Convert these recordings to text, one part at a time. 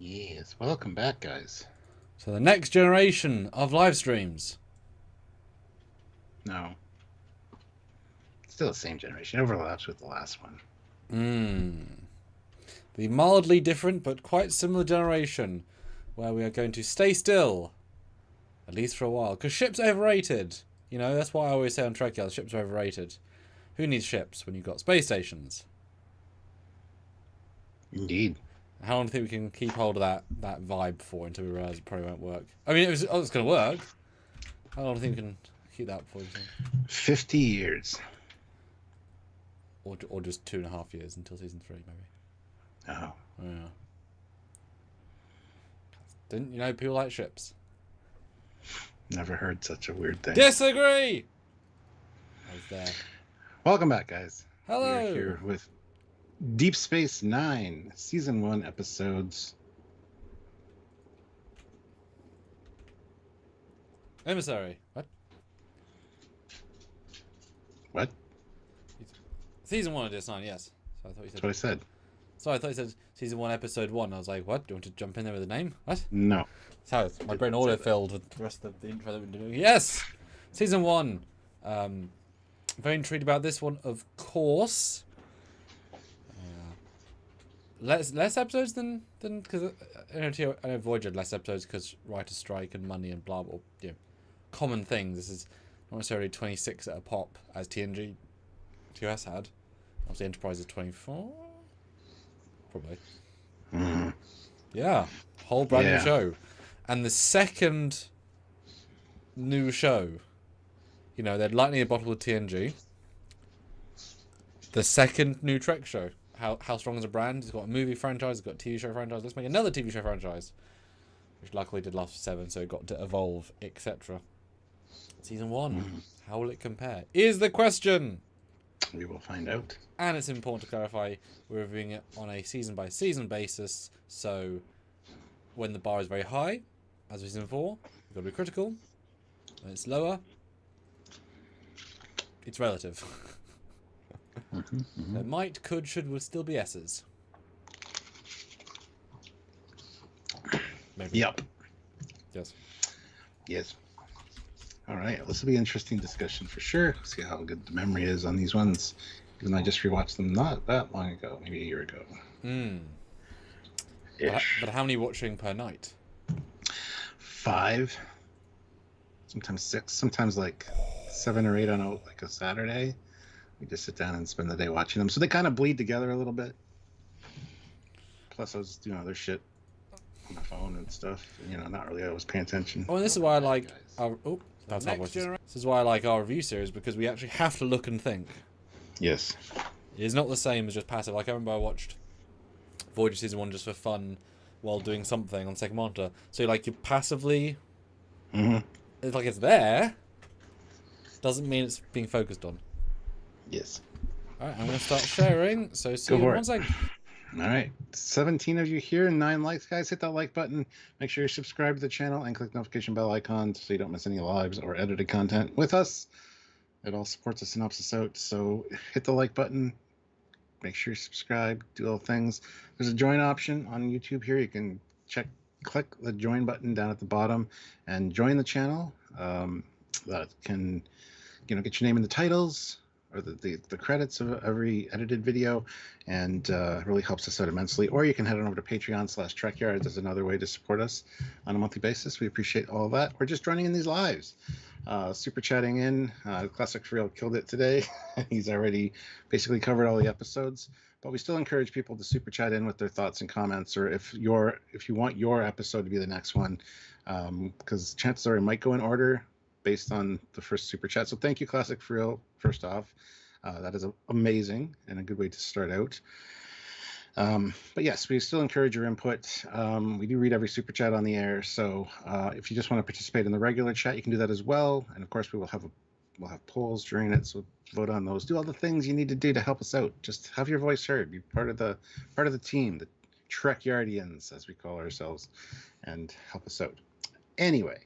Yes, welcome back, guys. So the next generation of live streams. No, still the same generation. It overlaps with the last one. The mildly different but quite similar generation, where we are going to stay still, at least for a while, because ships are overrated. You know, that's why I always say on Trekyards, ships are overrated. Who needs ships when you've got space stations? Indeed. How long do you think we can keep hold of that vibe for until we realise it probably won't work? I mean, it's going to work. How long do you think we can keep that for? 50 years. Or just 2.5 years until season 3, maybe. Oh. Yeah. Didn't you know people like ships? Never heard such a weird thing. Disagree! I was there. Welcome back, guys. Hello! We're here with Deep Space Nine, Season 1 episodes. Emissary. What? What? Season 1 of DS9, yes. So I thought you said. That's what I said. Sorry, I thought you said Season 1, Episode 1. I was like, what? Do you want to jump in there with a name? What? No. That's how my brain auto-filled with the rest of the intro that we're doing. Yes! Season 1. Very intrigued about this one, of course. Less episodes than because I know Voyager had less episodes because writer strike and money and blah blah, you know, common things. This is not necessarily 26 at a pop as TNG TOS had. Obviously Enterprise is 24, probably. Yeah, whole brand new show, and the second new show. You know, they're lightning a bottle with TNG. The second new Trek show. How strong is a brand? It's got a movie franchise, it's got a TV show franchise. Let's make another TV show franchise, which luckily did last for 7, so it got to evolve, etc. Season 1. How will it compare? Is the question. We will find out. And it's important to clarify, we're reviewing it on a season-by-season basis, so when the bar is very high, as with Season 4, you've got to be critical. When it's lower, it's relative. There might, could, should, would still be S's. Maybe. Yep. Yes. Yes. All right. This will be an interesting discussion for sure. See how good the memory is on these ones. Even though I just rewatched them not that long ago, maybe a year ago. But how many watching per night? 5. Sometimes 6. Sometimes like 7 or 8 on a Saturday. We just sit down and spend the day watching them. So they kind of bleed together a little bit. Plus I was doing other shit on my phone and stuff. You know, not really always paying attention. Oh, and this is why I like our... Oh, that's our voices. This is why I like our review series, because we actually have to look and think. Yes. It's not the same as just passive. Like, I remember I watched Voyager Season 1 just for fun while doing something on second monitor. So, like, you passively... It's like it's there. Doesn't mean it's being focused on. Yes. Alright, I'm going to start sharing. So, see you in 1 second. All right. 17 of you here and 9 likes, guys. Hit that like button. Make sure you subscribe to the channel and click the notification bell icon so you don't miss any lives or edited content with us. It all supports the synopsis out. So hit the like button. Make sure you subscribe. Do all things. There's a join option on YouTube here. You can click the join button down at the bottom and join the channel. That can, get your name in the titles or the credits of every edited video, and really helps us out immensely. Or you can head on over to Patreon/Trekyards as another way to support us on a monthly basis. We appreciate all of that. We're just joining in these lives. Super chatting in. Classic for Real killed it today. He's already basically covered all the episodes, but we still encourage people to super chat in with their thoughts and comments, or if you want your episode to be the next one, because chances are it might go in order based on the first super chat. So thank you, Classic for Real, first off. That is amazing and a good way to start out. But yes, we still encourage your input. We do read every super chat on the air, so if you just want to participate in the regular chat, you can do that as well. And of course, we'll have polls during it, so vote on those. Do all the things you need to do to help us out. Just have your voice heard. Be part of the team, the Trekyardians, as we call ourselves, and help us out. Anyway,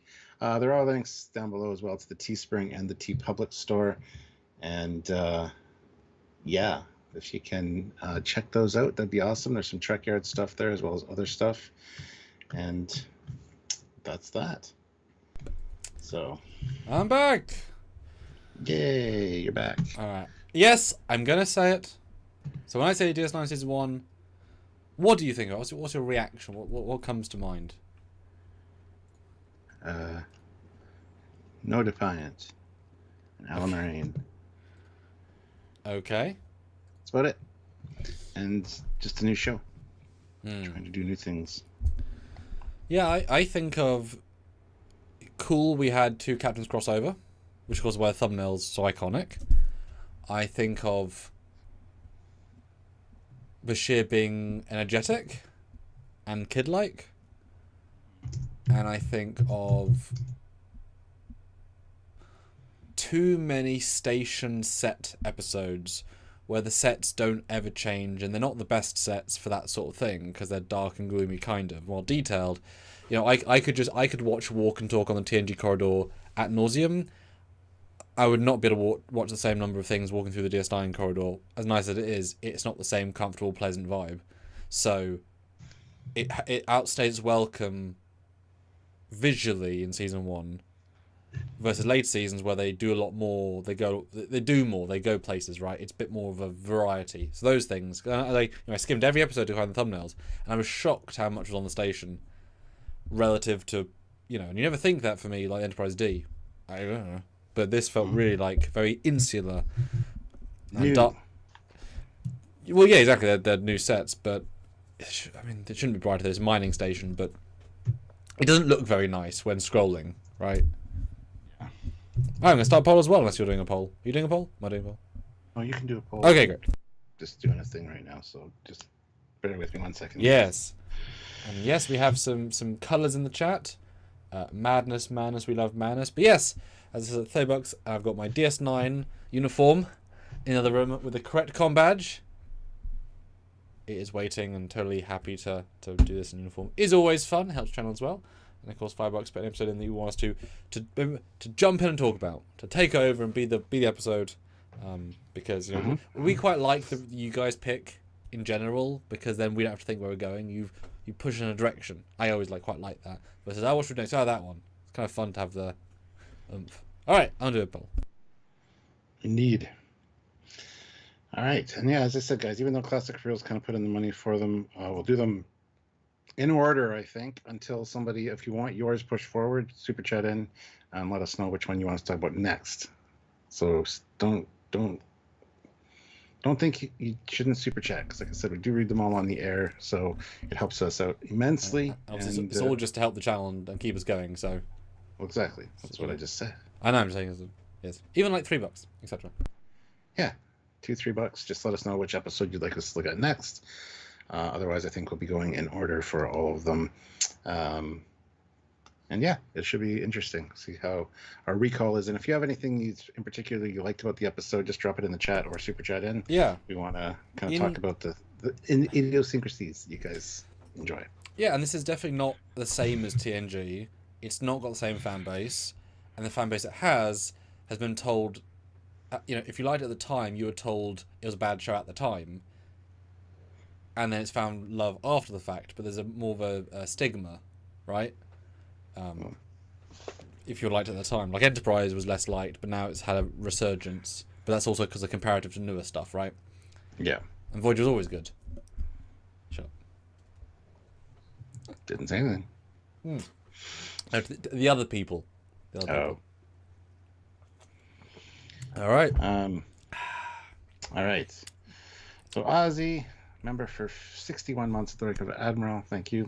there are links down below as well to the Teespring and the TeePublic store. And yeah, if you can check those out, that'd be awesome. There's some Trekyard stuff there as well as other stuff. And that's that. So. I'm back! Yay, you're back. Alright. Yes, I'm going to say it. So when I say DS9 Season 1, what do you think of it? What's your reaction? What comes to mind? No Defiant. And Alan Rain. Okay. That's about it. And just a new show. Trying to do new things. Yeah, I think of... Cool, we had 2 Captains crossover, which of course why the thumbnail's so iconic. I think of Bashir being energetic and kid-like. And I think of too many station set episodes where the sets don't ever change and they're not the best sets for that sort of thing because they're dark and gloomy, kind of more detailed. You know, I could watch Walk and Talk on the TNG corridor ad nauseum. I would not be able to watch the same number of things walking through the DS9 corridor. As nice as it is, it's not the same comfortable, pleasant vibe. So it outstays its welcome visually in season 1 versus later seasons where they do a lot more. They do more. They go places, right? It's a bit more of a variety. So those things. I skimmed every episode to find the thumbnails, and I was shocked how much was on the station relative to, and you never think that for me, like Enterprise D. I don't know. But this felt really like very insular. And dark. Well, yeah, exactly. They're new sets, but it shouldn't be brighter. There's a mining station, but it doesn't look very nice when scrolling, right? Yeah. I'm going to start a poll as well, unless you're doing a poll. Are you doing a poll? Am I doing a poll? Oh, you can do a poll. Okay, great. Just doing a thing right now, so just bear with me 1 second. Yes. And yes, we have some colours in the chat. Madness, we love madness. But yes, as I said, $30, I've got my DS9 uniform in the other room with the correct comm badge. It is waiting and totally happy to do this in uniform. Is always fun, helps channel as well. And of course, $5 per episode in that you want us to jump in and talk about, to take over and be the episode, because we quite like you guys pick in general, because then we don't have to think where we're going. You push in a direction. I always quite like that. Versus what should we do next? That one. It's kind of fun to have the oomph. All right, I'll do a poll. Indeed. All right, and yeah, as I said, guys, even though Classic Reels kind of put in the money for them, we'll do them in order, I think, until somebody, if you want yours pushed forward, super chat in and let us know which one you want us to talk about next. So don't think you shouldn't super chat, because like I said, we do read them all on the air, so it helps us out immensely. And it's all just to help the channel and keep us going. So, well, exactly, that's what I just said. I know I'm saying yes, even $3, etc. Yeah, $2-3. Just let us know which episode you'd like us to look at next. Otherwise, I think we'll be going in order for all of them. And yeah, it should be interesting. See how our recall is. And if you have anything in particular you liked about the episode, just drop it in the chat or super chat in. Yeah. We want to kind of talk about the idiosyncrasies you guys enjoy. Yeah, and this is definitely not the same as TNG. It's not got the same fan base. And the fan base it has been told, if you liked it at the time, you were told it was a bad show at the time. And then it's found love after the fact. But there's more of a stigma, right? If you liked it at the time, like Enterprise was less liked, but now it's had a resurgence. But that's also because of comparative to newer stuff, right? Yeah. And Voyager was always good. Shut up. Didn't say anything. The other people. Oh. All right. All right. So Ozzy, member for 61 months at the rank of Admiral. Thank you.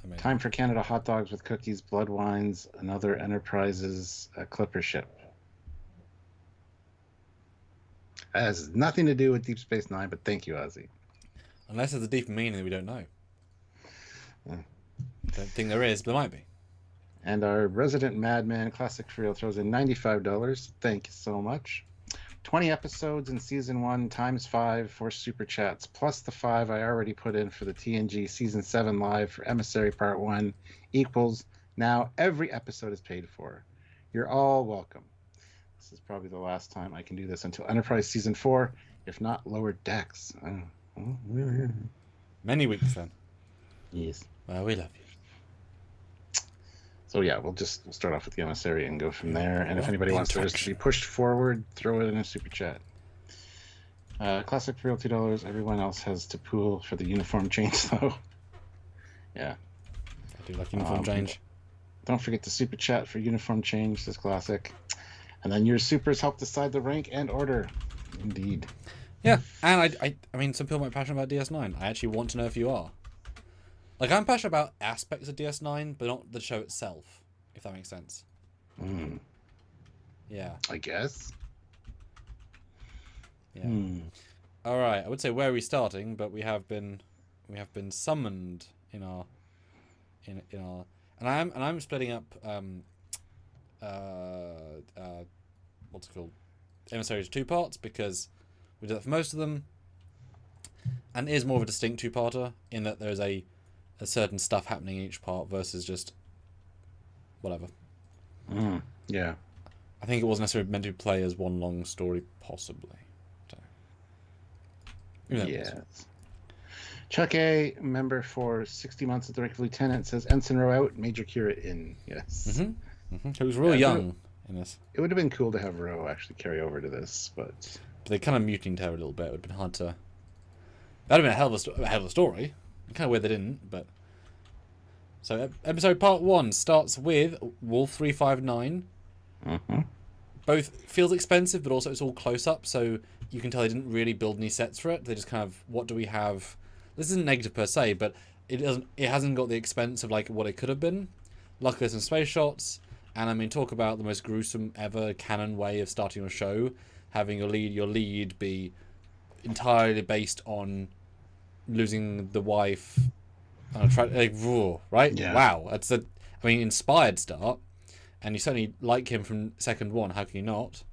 Amazing. Time for Canada hot dogs with cookies, blood wines, and other Enterprises Clipper ship. That has nothing to do with Deep Space Nine, but thank you, Ozzy. Unless there's a deeper meaning that we don't know. Don't think there is, but there might be. And our resident madman, Classic Trio, throws in $95. Thank you so much. 20 episodes in season 1 times 5 for super chats, plus the 5 I already put in for the TNG season 7 live for Emissary Part 1 equals now every episode is paid for. You're all welcome. This is probably the last time I can do this until Enterprise season 4 if not lower decks. Many weeks then. Yes. Well, we love you. So yeah, we'll start off with the emissary and go from there. And if anybody wants theirs to be Introduction. pushed forward, throw it in a super chat. Classic for real $2. Everyone else has to pool for the uniform change though. Yeah. I do like uniform change. Don't forget to super chat for uniform change. This classic. And then your supers help decide the rank and order. Indeed. Yeah, and I mean, some people might be passionate about DS9. I actually want to know if you are. Like, I'm passionate about aspects of DS9, but not the show itself, if that makes sense. Yeah. I guess. Yeah. All right. I would say where are we starting, but we have been summoned in our, and I'm splitting up what's it called, emissaries 2 parts because we did that for most of them, and it is more of a distinct 2-parter in that there's a certain stuff happening in each part versus just whatever. Yeah. I think it wasn't necessarily meant to play as one long story, possibly. So, yes. Chuck A, member for 60 months as director lieutenant, says Ensign Row out, Major Kira in. Yes. He was really young in this. It would have been cool to have Row actually carry over to this, but they kind of mutinyed her a little bit. It would have been hard to. That'd have been a hell of a story. Kind of weird they didn't, but. So, episode part 1 starts with Wolf 359. Both feels expensive, but also it's all close up, so you can tell they didn't really build any sets for it. They just kind of, what do we have? This isn't negative per se, but it hasn't got the expense of like what it could have been. Luckily, there's some space shots, and I mean, talk about the most gruesome ever canon way of starting a show, having your lead be entirely based on losing the wife on a track, like, right? Yeah. Wow, that's inspired start, and you certainly like him from second one. How can you not?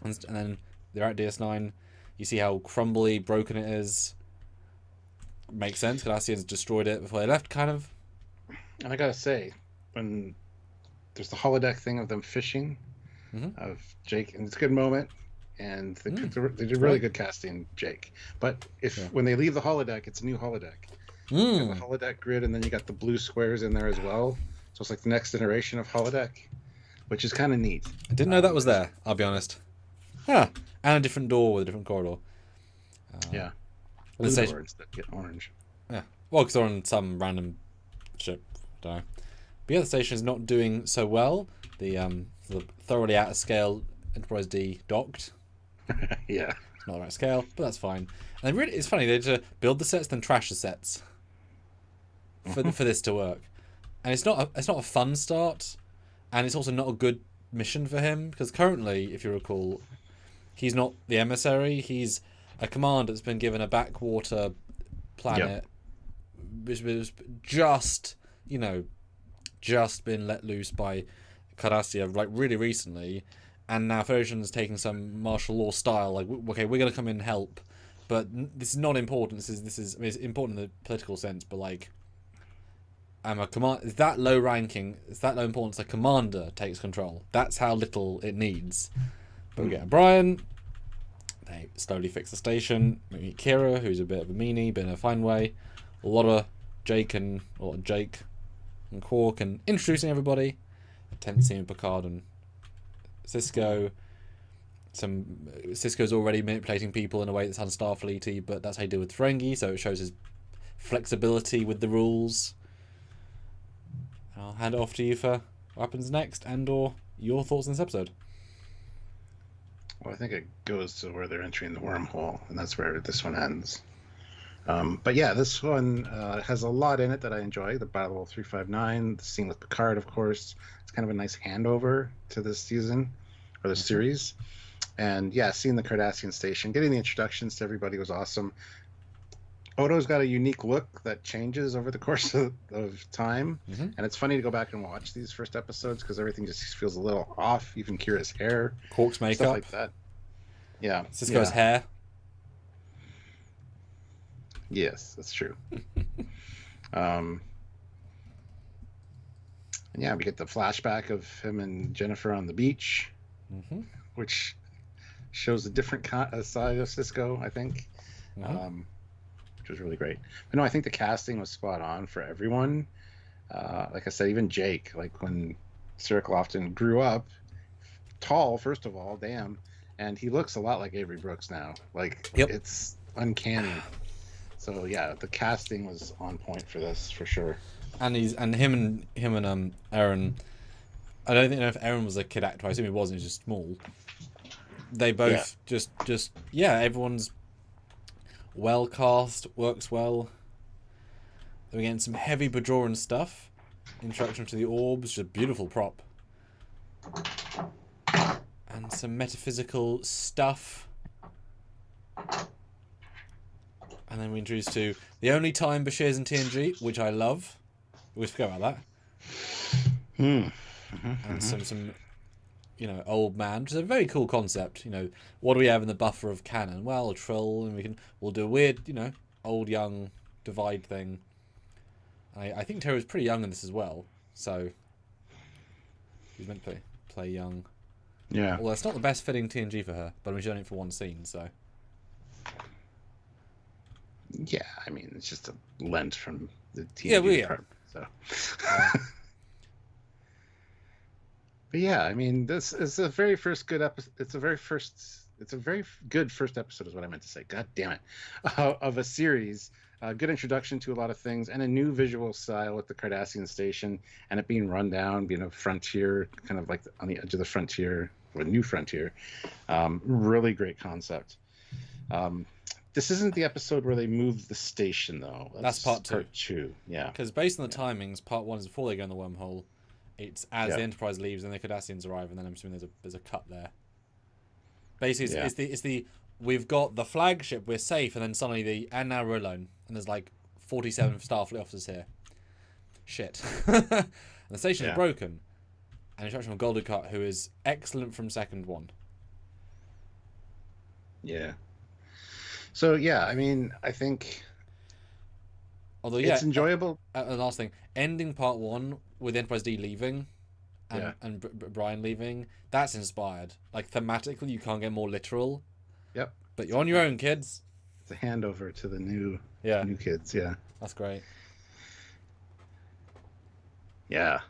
And then they're at DS9. You see how crumbly, broken it is. Makes sense. Cardassians destroyed it before they left, kind of. And I gotta say, when there's the holodeck thing of them fishing, of Jake, and it's a good moment, and they did really good casting Jake. But when they leave the holodeck, it's a new holodeck. You have the holodeck grid, and then you got the blue squares in there as well. So it's like the next generation of holodeck, which is kind of neat. I didn't know that was there, I'll be honest. Yeah, and a different door with a different corridor. Yeah. Blue door instead get orange. Yeah. Well, because they're on some random ship. I don't know. But yeah, the station is not doing so well. The thoroughly out of scale Enterprise D docked. Yeah. It's not the right scale, but that's fine. And it's funny, they had to build the sets, then trash the sets for this to work. And it's not a fun start, and it's also not a good mission for him, because currently, if you recall, he's not the emissary. He's a commander that's been given a backwater planet, which was just been let loose by Cardassia like really recently, and now Federation's taking some martial law style, like, okay, we're gonna come in and help, but this is not important. This is I mean, it's important in the political sense, but like, I'm a command. It's that low ranking. It's that low importance. A commander takes control. That's how little it needs. But we get Brian. They slowly fix the station. We meet Kira, who's a bit of a meanie, but in a fine way. A lot of Jake and Quark, and introducing everybody. A tense scene with Picard and Cisco. Cisco's already manipulating people in a way that's un-Starfleety, but that's how you deal with Ferengi, so it shows his flexibility with the rules. I'll hand it off to you for what happens next, and/or your thoughts on this episode. Well, I think it goes to where they're entering the wormhole, and that's where this one ends. But yeah, this one has a lot in it that I enjoy. The Battle of 359, the scene with Picard, of course. It's kind of a nice handover to this season, or the series. And yeah, seeing the Cardassian station, getting the introductions to everybody was awesome. Odo's got a unique look that changes over the course of time. And it's funny to go back and watch these first episodes because everything just feels a little off, even Kira's hair. Quark's makeup. Stuff like that. Yeah. Cisco's hair. Yes, that's true. And yeah, we get the flashback of him and Jennifer on the beach, which shows a different side of Cisco, I think, which was really great. But no, I think the casting was spot on for everyone. Like I said, even Jake, like when Cirque Lofton grew up, tall, first of all, damn, and he looks a lot like Avery Brooks now. Like, it's uncanny. So yeah, the casting was on point for this for sure. And him and Aaron. I don't know if Aaron was a kid actor. I assume he wasn't. He was just small. They both just everyone's well cast, works well. We're getting some heavy Bajoran stuff. Introduction to the orbs, just a beautiful prop. And some metaphysical stuff. And then we introduce to the only time Bashir's in TNG, which I love. We always forget about that. And some old man, which is a very cool concept. What do we have in the buffer of canon? Well, a troll, and we'll do a weird, old young divide thing. I think Terry was pretty young in this as well, so he's meant to play young. Yeah. Well, it's not the best fitting TNG for her, but she's only for one scene, so. Yeah, I mean, it's just a lent from the TNG department, so. But yeah, I mean, this is a very first good episode. It's a very good first episode, is what I meant to say. God damn it, of a series. Good introduction to a lot of things, and a new visual style with the Cardassian station, and it being run down, being a frontier, kind of like on the edge of the frontier, or a new frontier. Really great concept. This isn't the episode where they moved the station, though. That's part two. Part two, yeah. Because based on the timings, part one is before they go in the wormhole. It's as the Enterprise leaves and the Cardassians arrive, and then I'm assuming there's a cut there. Basically, it's the we've got the flagship, we're safe, and then suddenly and now we're alone, and there's like 47 Starfleet officers here. Shit. And the station is broken. And instruction of Goldukat, who is excellent from second one. Yeah. So yeah, I mean, I think. Although it's enjoyable. The last thing, ending part one with Enterprise D leaving, and Brian leaving, that's inspired. Like thematically, you can't get more literal. Yep. But you're on your own, kids. It's a handover to the new kids. Yeah. That's great. Yeah.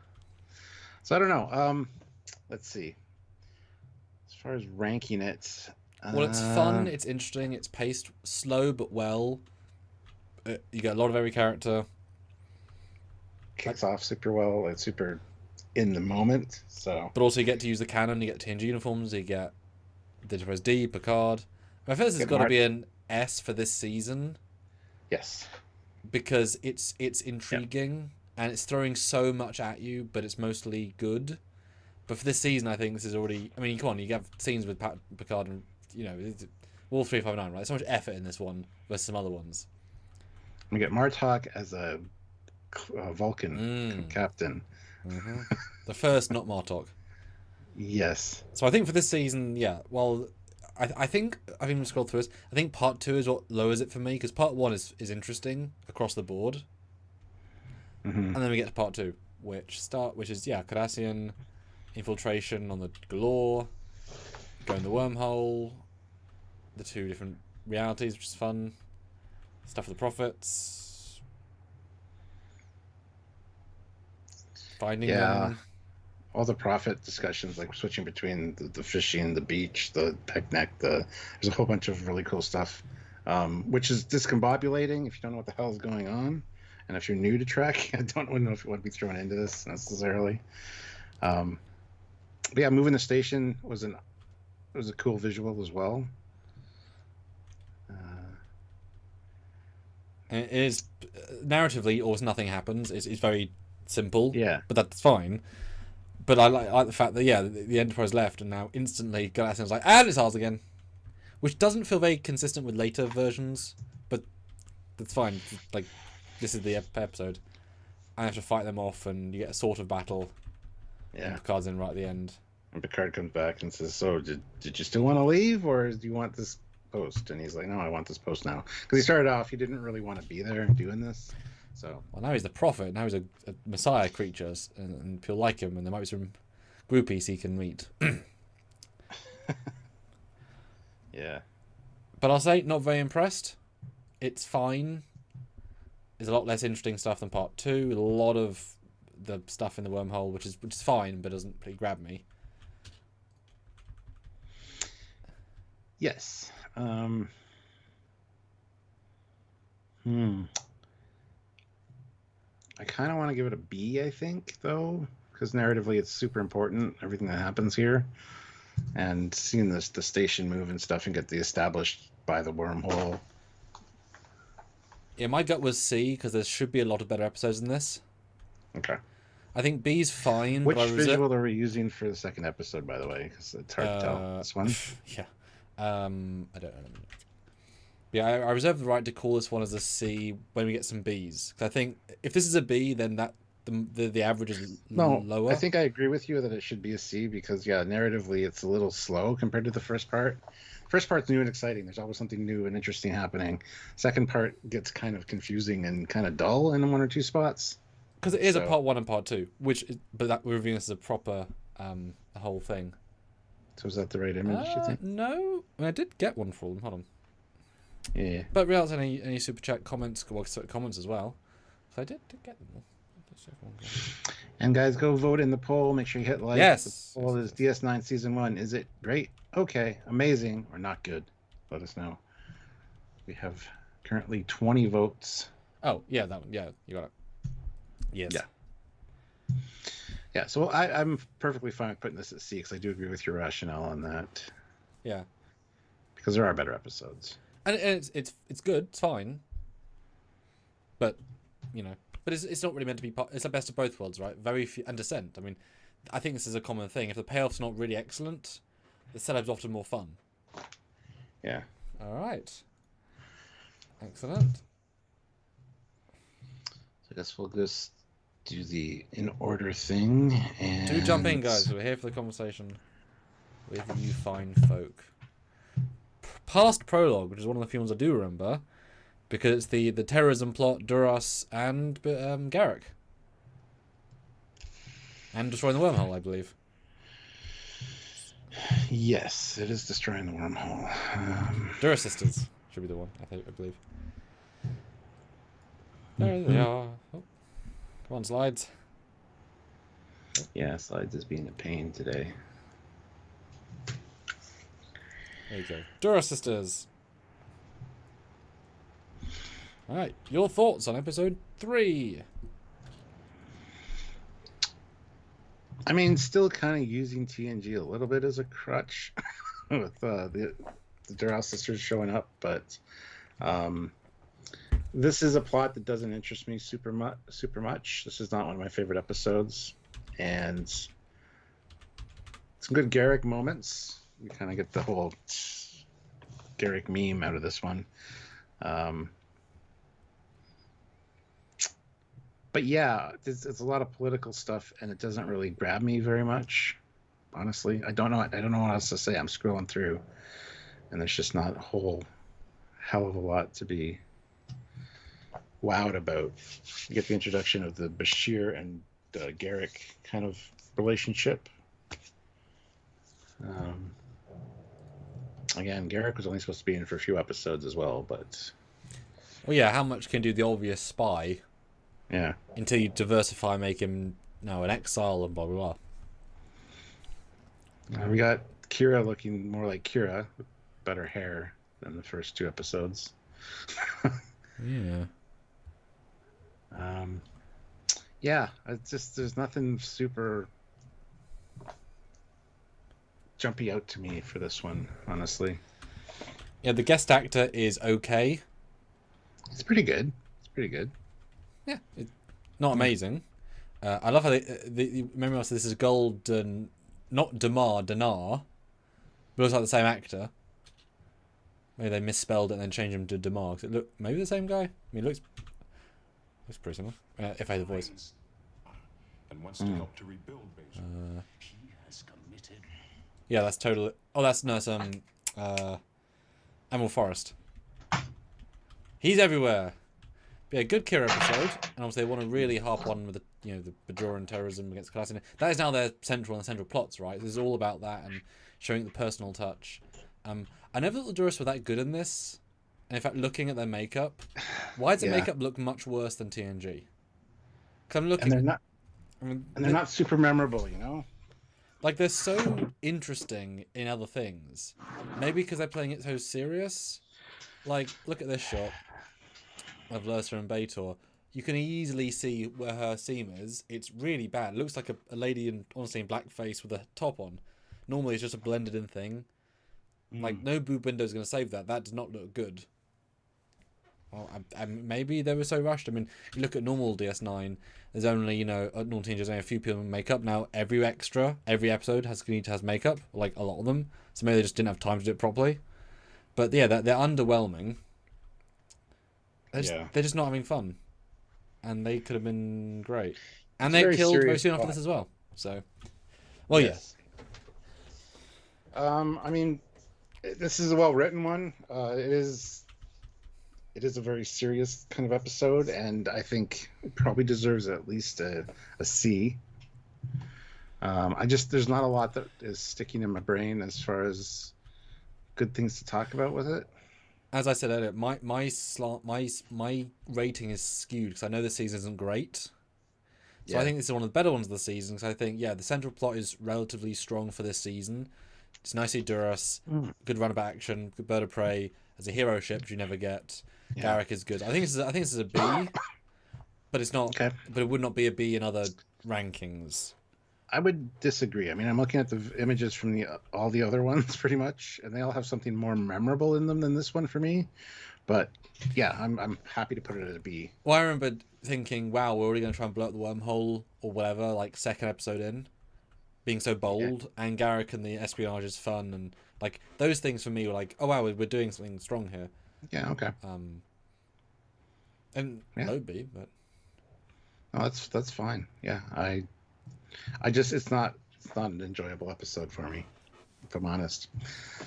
So I don't know. Let's see. As far as ranking it. Well, it's fun. It's interesting. It's paced slow but well. You get a lot of every character. Kicks off super well. It's super in the moment. So. But also you get to use the canon. You get TNG uniforms. You get the Enterprise D, Picard. I feel this has got to be an S for this season. Yes. Because it's intriguing and it's throwing so much at you, but it's mostly good. But for this season, I think this is already. I mean, come on, you have scenes with Picard and all 359, right? There's so much effort in this one versus some other ones. We get Martok as a Vulcan captain. Mm-hmm. The first, not Martok. Yes. So I think for this season, well, I think I've even scrolled through this. I think part two is what lowers it for me, because part one is interesting across the board. Mm-hmm. And then we get to part two, which is Cardassian infiltration on the Galore, go in the wormhole, the two different realities, which is fun. Stuff with the prophets. Finding them. All the prophet discussions, like switching between the fishing, the beach, the picnic, there's a whole bunch of really cool stuff, which is discombobulating if you don't know what the hell is going on. And if you're new to Trek, I don't know if you want to be thrown into this necessarily. But yeah, moving the station was a cool visual as well. It is narratively, almost nothing happens. It's very simple. Yeah, but that's fine. But I like the fact that the Enterprise left, and now instantly Cardassian's like, and it's ours again, which doesn't feel very consistent with later versions. But that's fine. Like, this is the episode. I have to fight them off, and you get a sort of battle. Yeah, and Picard's in right at the end. And Picard comes back and says, "So did you still want to leave, or do you want this post?" And he's like, "No, I want this post now." Because he started off, he didn't really want to be there doing this. So, well, now he's the prophet. Now he's a messiah creature, and people like him, and there might be some groupies he can meet. Yeah. But I'll say, not very impressed. It's fine. There's a lot less interesting stuff than part 2. A lot of the stuff in the wormhole, which is fine, but doesn't really grab me. Yes. I kind of want to give it a B, I think, though, because narratively it's super important, everything that happens here. And seeing the station move and stuff and get the established by the wormhole. Yeah, my gut was C, because there should be a lot of better episodes than this. Okay. I think B's fine. Which visual are we using for the second episode, by the way? Because it's hard to tell. This one? Yeah. I don't know. Yeah, I reserve the right to call this one as a C when we get some Bs. Because I think if this is a B, then that the average is lower. I think I agree with you that it should be a C because, yeah, narratively it's a little slow compared to the first part. First part's new and exciting. There's always something new and interesting happening. Second part gets kind of confusing and kind of dull in one or two spots. Because it is a part 1 and part 2, but that we're reviewing this as a proper a whole thing. So is that the right image, you think? No. I did get one for them. Hold on. Yeah. But realize any super chat comments, comments as well. So I did get them all. And guys, go vote in the poll. Make sure you hit like. Yes. The poll is DS9 Season 1. Is it great, okay, amazing, or not good? Let us know. We have currently 20 votes. Oh, yeah, that one. Yeah, you got it. Yes. Yeah. Yeah, so I'm perfectly fine with putting this at C because I do agree with your rationale on that. Yeah. Because there are better episodes. And it's good. It's fine. But, but it's not really meant to be part. It's the best of both worlds, right? Very few and Descent. I mean, I think this is a common thing. If the payoff's not really excellent, the setup's often more fun. Yeah. All right. Excellent. So I guess we'll just do the in order thing. And Do jump in, guys. We're here for the conversation with you fine folk. Past prologue, which is one of the few ones I do remember, because it's the terrorism plot, Duras and Garrick. And destroying the wormhole, I believe. Yes, it is destroying the wormhole. Duras sisters should be the one, I believe. There they are. Oh. Come on, slides. Yeah, slides is being a pain today. There you go. Duras sisters. Alright, your thoughts on episode 3? I mean, still kind of using TNG a little bit as a crutch with the Duras sisters showing up, but this is a plot that doesn't interest me super much. This is not one of my favorite episodes, and some good Garrick moments. We kind of get the whole Garrick meme out of this one. But yeah, it's a lot of political stuff, and it doesn't really grab me very much. Honestly, I don't know what else to say. I'm scrolling through, and there's just not a whole hell of a lot to be wowed about. You get the introduction of the Bashir and Garrick kind of relationship. Again, Garrick was only supposed to be in for a few episodes as well, but well, yeah, how much can do the obvious spy? Yeah. Until you diversify, make him an exile and blah blah blah. We got Kira looking more like Kira with better hair than the first 2 episodes. Yeah. Yeah, it's just there's nothing super jumpy out to me for this one, honestly. Yeah, the guest actor is okay. It's pretty good. Yeah, it's not amazing. I love how remember I said this is Golden, not Dinar, but it looks like the same actor. Maybe they misspelled it and then changed him to Damar. It look maybe the same guy. I mean, it looks pretty similar. If I had the voice. And wants to help to rebuild Basil. He has committed. Yeah, that's totally. Oh, that's Emerald Forest. He's everywhere. But yeah, good Kira episode, and obviously they want to really harp on with the Bajoran terrorism against Cardassian. That is now their central plots, right? This is all about that and showing the personal touch. I never thought the Duras were that good in this. And in fact, looking at their makeup, why does the makeup look much worse than TNG? Because I'm looking, and they're not, I mean, and they're not super memorable, you know. like they're so interesting in other things. Maybe because they're playing it so serious. Like, look at this shot of Lursa and Baitor. You can easily see where her seam is. It's really bad. It looks like a lady in blackface with a top on. Normally, it's just a blended in thing. Like, no boob window is going to save that. That does not look good. Well, maybe they were so rushed. I mean, you look at normal DS9. There's only, normal teenagers, only a few people in makeup. Now, every episode has makeup. Like, a lot of them. So maybe they just didn't have time to do it properly. But yeah, they're underwhelming. They're just not having fun. And they could have been great. And they killed very soon after this as well. So, well, yes. I mean, this is a well-written one. It is a very serious kind of episode, and I think it probably deserves at least a C. There's not a lot that is sticking in my brain as far as good things to talk about with it. As I said earlier, my rating is skewed because I know this season isn't great. So I think this is one of the better ones of the season because I think, the central plot is relatively strong for this season. It's nicely Duras, good runabout action, good bird of prey. As a hero ship, which you never get. Garrick is good. I think this is a B, but it's not. Okay. But it would not be a B in other rankings. I would disagree. I mean, I'm looking at the images from all the other ones pretty much, and they all have something more memorable in them than this one for me. But yeah, I'm happy to put it at a B. Well, I remember thinking, wow, we're already going to try and blow up the wormhole or whatever, like second episode in, being so bold, and Garrick and the espionage is fun, and like those things for me were like, oh wow, we're doing something strong here. Yeah. Okay. And low B, but no, that's fine. Yeah, I just it's not an enjoyable episode for me, if I'm honest.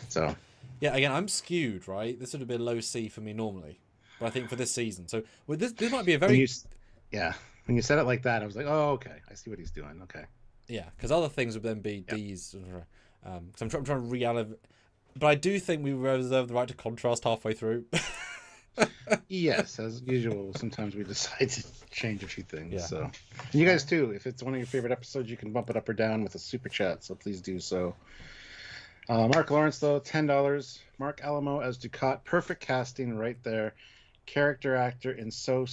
So yeah, again, I'm skewed, right? This would have been low C for me normally, but I think for this season. So with this might be a very when you said it like that, I was like, oh, okay, I see what he's doing. Okay. Yeah, because other things would then be D's. Because I'm trying to re-elevate. But I do think we reserve the right to contrast halfway through. Yes, as usual, sometimes we decide to change a few things. Yeah. So, and you guys too, if it's one of your favorite episodes, you can bump it up or down with a super chat. So please do so. Mark Lawrence though, $10. Mark Alamo as Ducat, perfect casting right there. Character actor in so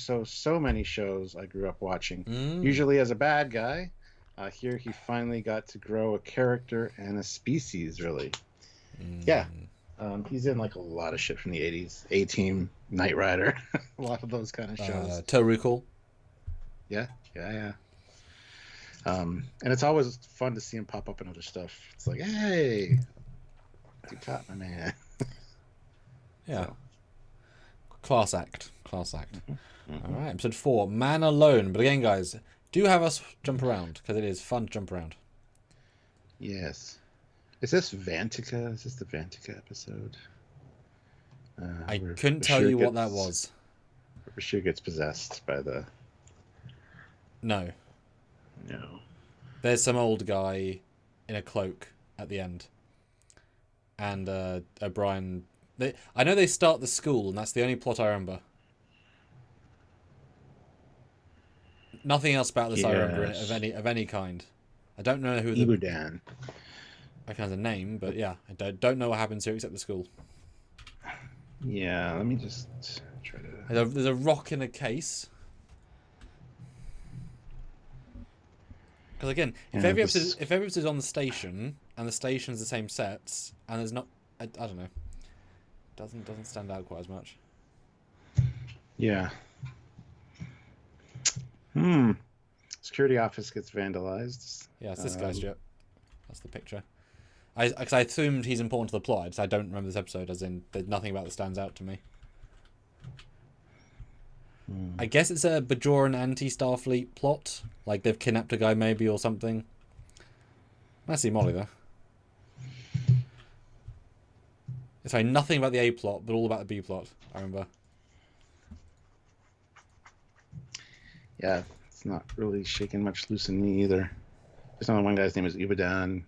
many shows I grew up watching. Usually as a bad guy. Here he finally got to grow a character and a species, really. Yeah. He's in like a lot of shit from the 80s. A-Team, Knight Rider, a lot of those kind of shows. Total Recall. Yeah. And it's always fun to see him pop up in other stuff. It's like, hey, you caught my man. Yeah. So. Class act. Mm-hmm. All right, episode 4, Man Alone. But again, guys, do have us jump around because it is fun to jump around. Yes. Is this Vantica? Is this the Vantica episode? I couldn't tell you what that was. Bashir gets possessed by the... No. There's some old guy in a cloak at the end. And O'Brien... I know they start the school, and that's the only plot I remember. Nothing else about this I remember of any kind. I don't know who the... Ibudan. I can have the name, but yeah, I don't know what happens here except the school. Yeah, let me just try to... There's a rock in a case. Because again, if every episode is on the station, and the station's the same sets, and there's not... I don't know. Doesn't stand out quite as much. Yeah. Security office gets vandalized. Yeah, it's this guy's jet. That's the picture. Because I assumed he's important to the plot. I don't remember this episode, as in there's nothing about that stands out to me. I guess it's a Bajoran anti-Starfleet plot. Like they've kidnapped a guy maybe or something. I see Molly though. It's like nothing about the A plot, but all about the B plot, I remember. Yeah, it's not really shaking much loose in me either. There's only one guy's name is Ibadan.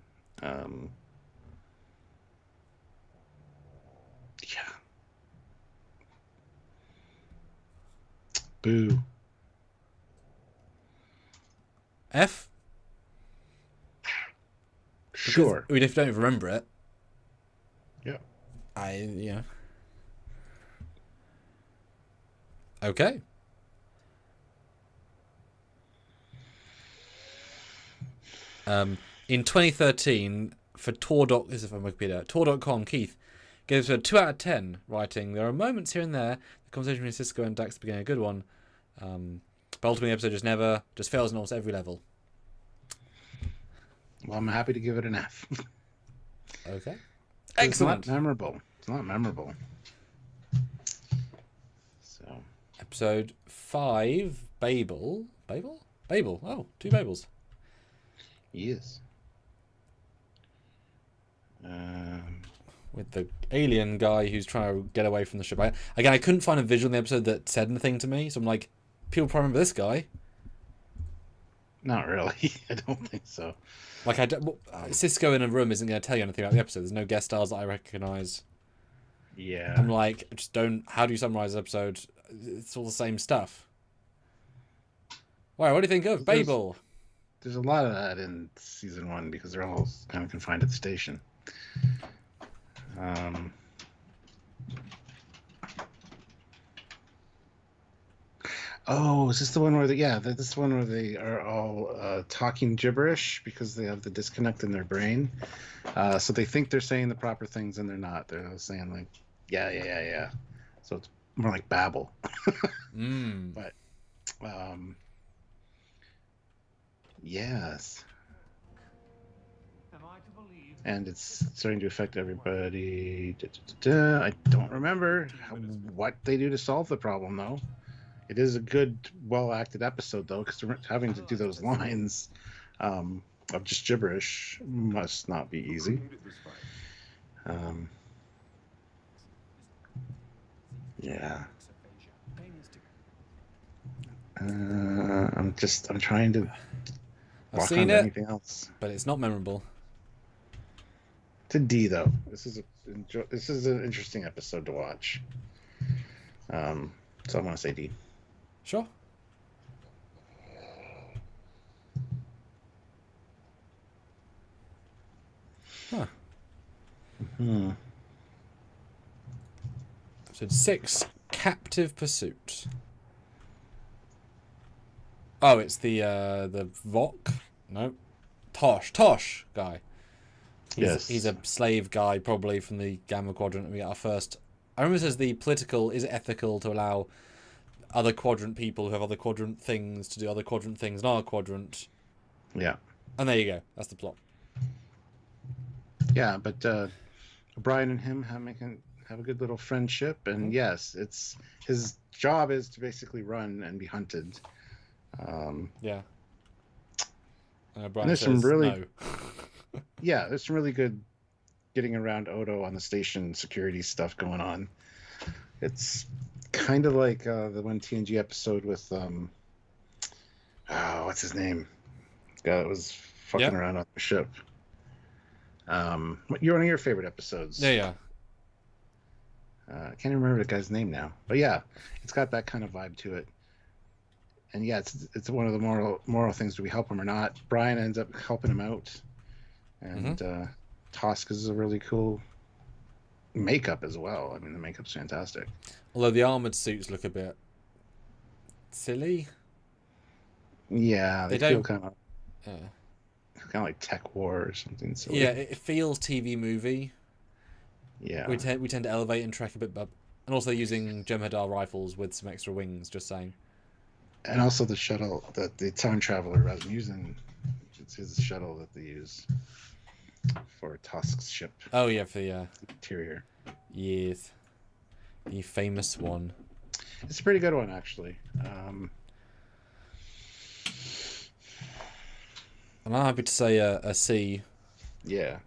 Boo. F? Sure. I mean, if you don't remember it. Yeah. Okay. In 2013, for Tor.com, this is from Wikipedia, Tor.com, Keith gives it a 2 out of 10, writing, there are moments here and there, the conversation between Cisco and Dax began a good one, but ultimately the episode just fails on almost every level. Well, I'm happy to give it an F. Okay. Excellent. Excellent. It's not memorable. So. Episode 5, Babel. Babel? Babel. Oh, 2 Babels. Yes. With the alien guy who's trying to get away from the ship. I couldn't find a visual in the episode that said anything to me, so I'm like, people probably remember this guy. Not really. I don't think so. Like, Cisco in a room isn't going to tell you anything about the episode. There's no guest stars that I recognise. Yeah. I'm like, just don't... How do you summarise the episode? It's all the same stuff. Wow, what do you think of Babel? There's a lot of that in season 1 because they're all kind of confined to the station. Oh, is this the one where this one where they are all talking gibberish because they have the disconnect in their brain. So they think they're saying the proper things and they're not. They're saying like, yeah. So it's more like babble. But, yes. And it's starting to affect everybody. I don't remember what they do to solve the problem, though. It is a good, well-acted episode, though, because having to do those lines of just gibberish must not be easy. Yeah. I'm trying to I've walk seen on to it, anything else. but it's not memorable. It's a D, though. This is an interesting episode to watch. So I'm going to say D. Sure. Huh. Episode 6, Captive Pursuit. Oh, it's the Vok? No. Tosh guy. He's a slave guy, probably from the Gamma Quadrant. We get our first... I remember it says the political... Is it ethical to allow other quadrant people who have other quadrant things to do other quadrant things in our quadrant? Yeah. And there you go. That's the plot. Yeah, but Brian and him have a good little friendship, and yes, it's his job is to basically run and be hunted. Yeah. And Brian there's says some really, no. yeah, there's some really good getting around Odo on the station security stuff going on. It's kind of like the one TNG episode with what's his name? The guy that was fucking around on the ship. You're one of your favorite episodes. Yeah. I can't even remember the guy's name now, but yeah, it's got that kind of vibe to it. And yeah, it's one of the moral things. Do we help him or not? Brian ends up helping him out, and Tosk is a really cool makeup as well. I mean, the makeup's fantastic. Although the armored suits look a bit silly. Yeah, they feel kind of Yeah. kind of like Tech War or something silly. Yeah, it feels TV movie. Yeah. We tend to elevate and Trek a bit, and also using Jem'Hadar rifles with some extra wings. Just saying. And also the shuttle that the time traveler was using. It's his shuttle that they use for Tusk's ship. Oh yeah, for the interior. Yes, the famous one. It's a pretty good one, actually. And I'm happy to say a C. Yeah.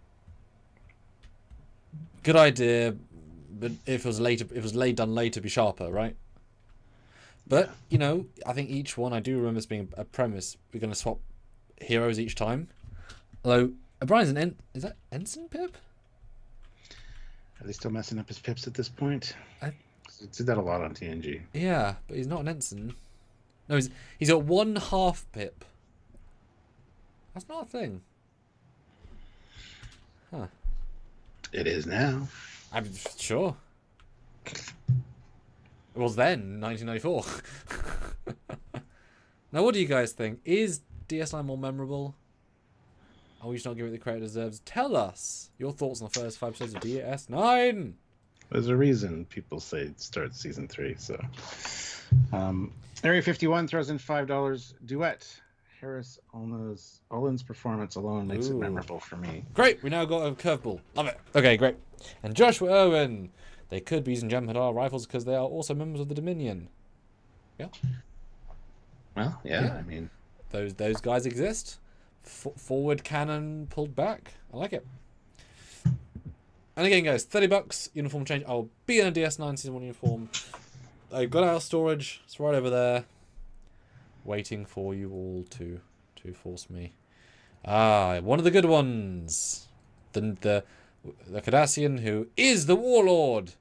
Good idea, but if it was done later, it'd be sharper, right? But you know, I think each one I do remember as being a premise. We're going to swap heroes each time. Although O'Brien's is that Ensign Pip? Are they still messing up his pips at this point? did that a lot on TNG. Yeah, but he's not an ensign. No, he's got 1/2 pip. That's not a thing. Huh. It is now. I'm sure. It was then, 1994. Now, what do you guys think? Is DS9 more memorable? Are we just not giving it the credit it deserves? Tell us your thoughts on the first 5 episodes of DS9. There's a reason people say start season 3. So, Area 51 throws in $5. Duet. Harris Olin's performance alone makes it memorable for me. Great, we now got a curveball. Love it. Okay, great. And Joshua Irwin. They could be using Jem'Hadar rifles because they are also members of the Dominion. Yeah. Well, yeah. I mean, those guys exist. Forward cannon pulled back. I like it. And again, guys, $30 uniform change. I'll be in a DS9 season 1 uniform. I got out of storage. It's right over there, waiting for you all to force me. One of the good ones. The Cardassian who is the warlord.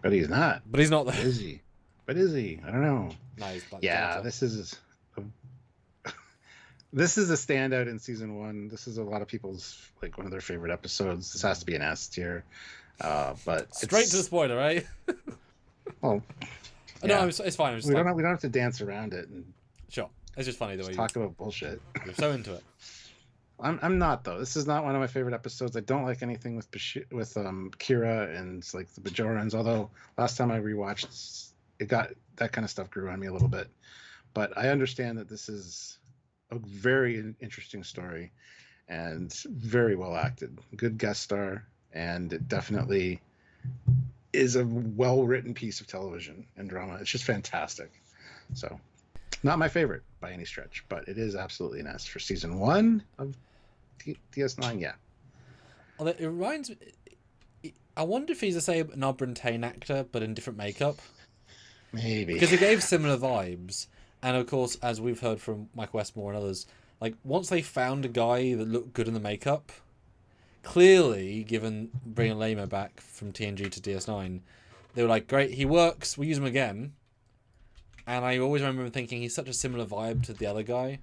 But he's not. But he's not there. Is he? But is he? I don't know. No, he's yeah, this is a standout in season 1. This is a lot of people's one of their favorite episodes. This has to be an S tier. But straight to the spoiler, right? Well, yeah. No, it's fine. We don't have to dance around it. And sure, it's just funny the way you talk about bullshit. You're so into it. I'm not though. This is not one of my favorite episodes. I don't like anything with Kira and the Bajorans. Although last time I rewatched, that kind of stuff grew on me a little bit. But I understand that this is a very interesting story and very well acted. Good guest star, and it definitely is a well-written piece of television and drama. It's just fantastic. So, not my favorite by any stretch, but it is absolutely an S for season 1 of DS9. Yeah. Although it reminds me, I wonder if he's the same Nobran Tain actor, but in different makeup. Maybe. Because it gave similar vibes. And of course, as we've heard from Mike Westmore and others, once they found a guy that looked good in the makeup, clearly, given bringing Lema back from TNG to DS9, they were like, great, he works, we'll use him again. And I always remember thinking he's such a similar vibe to the other guy,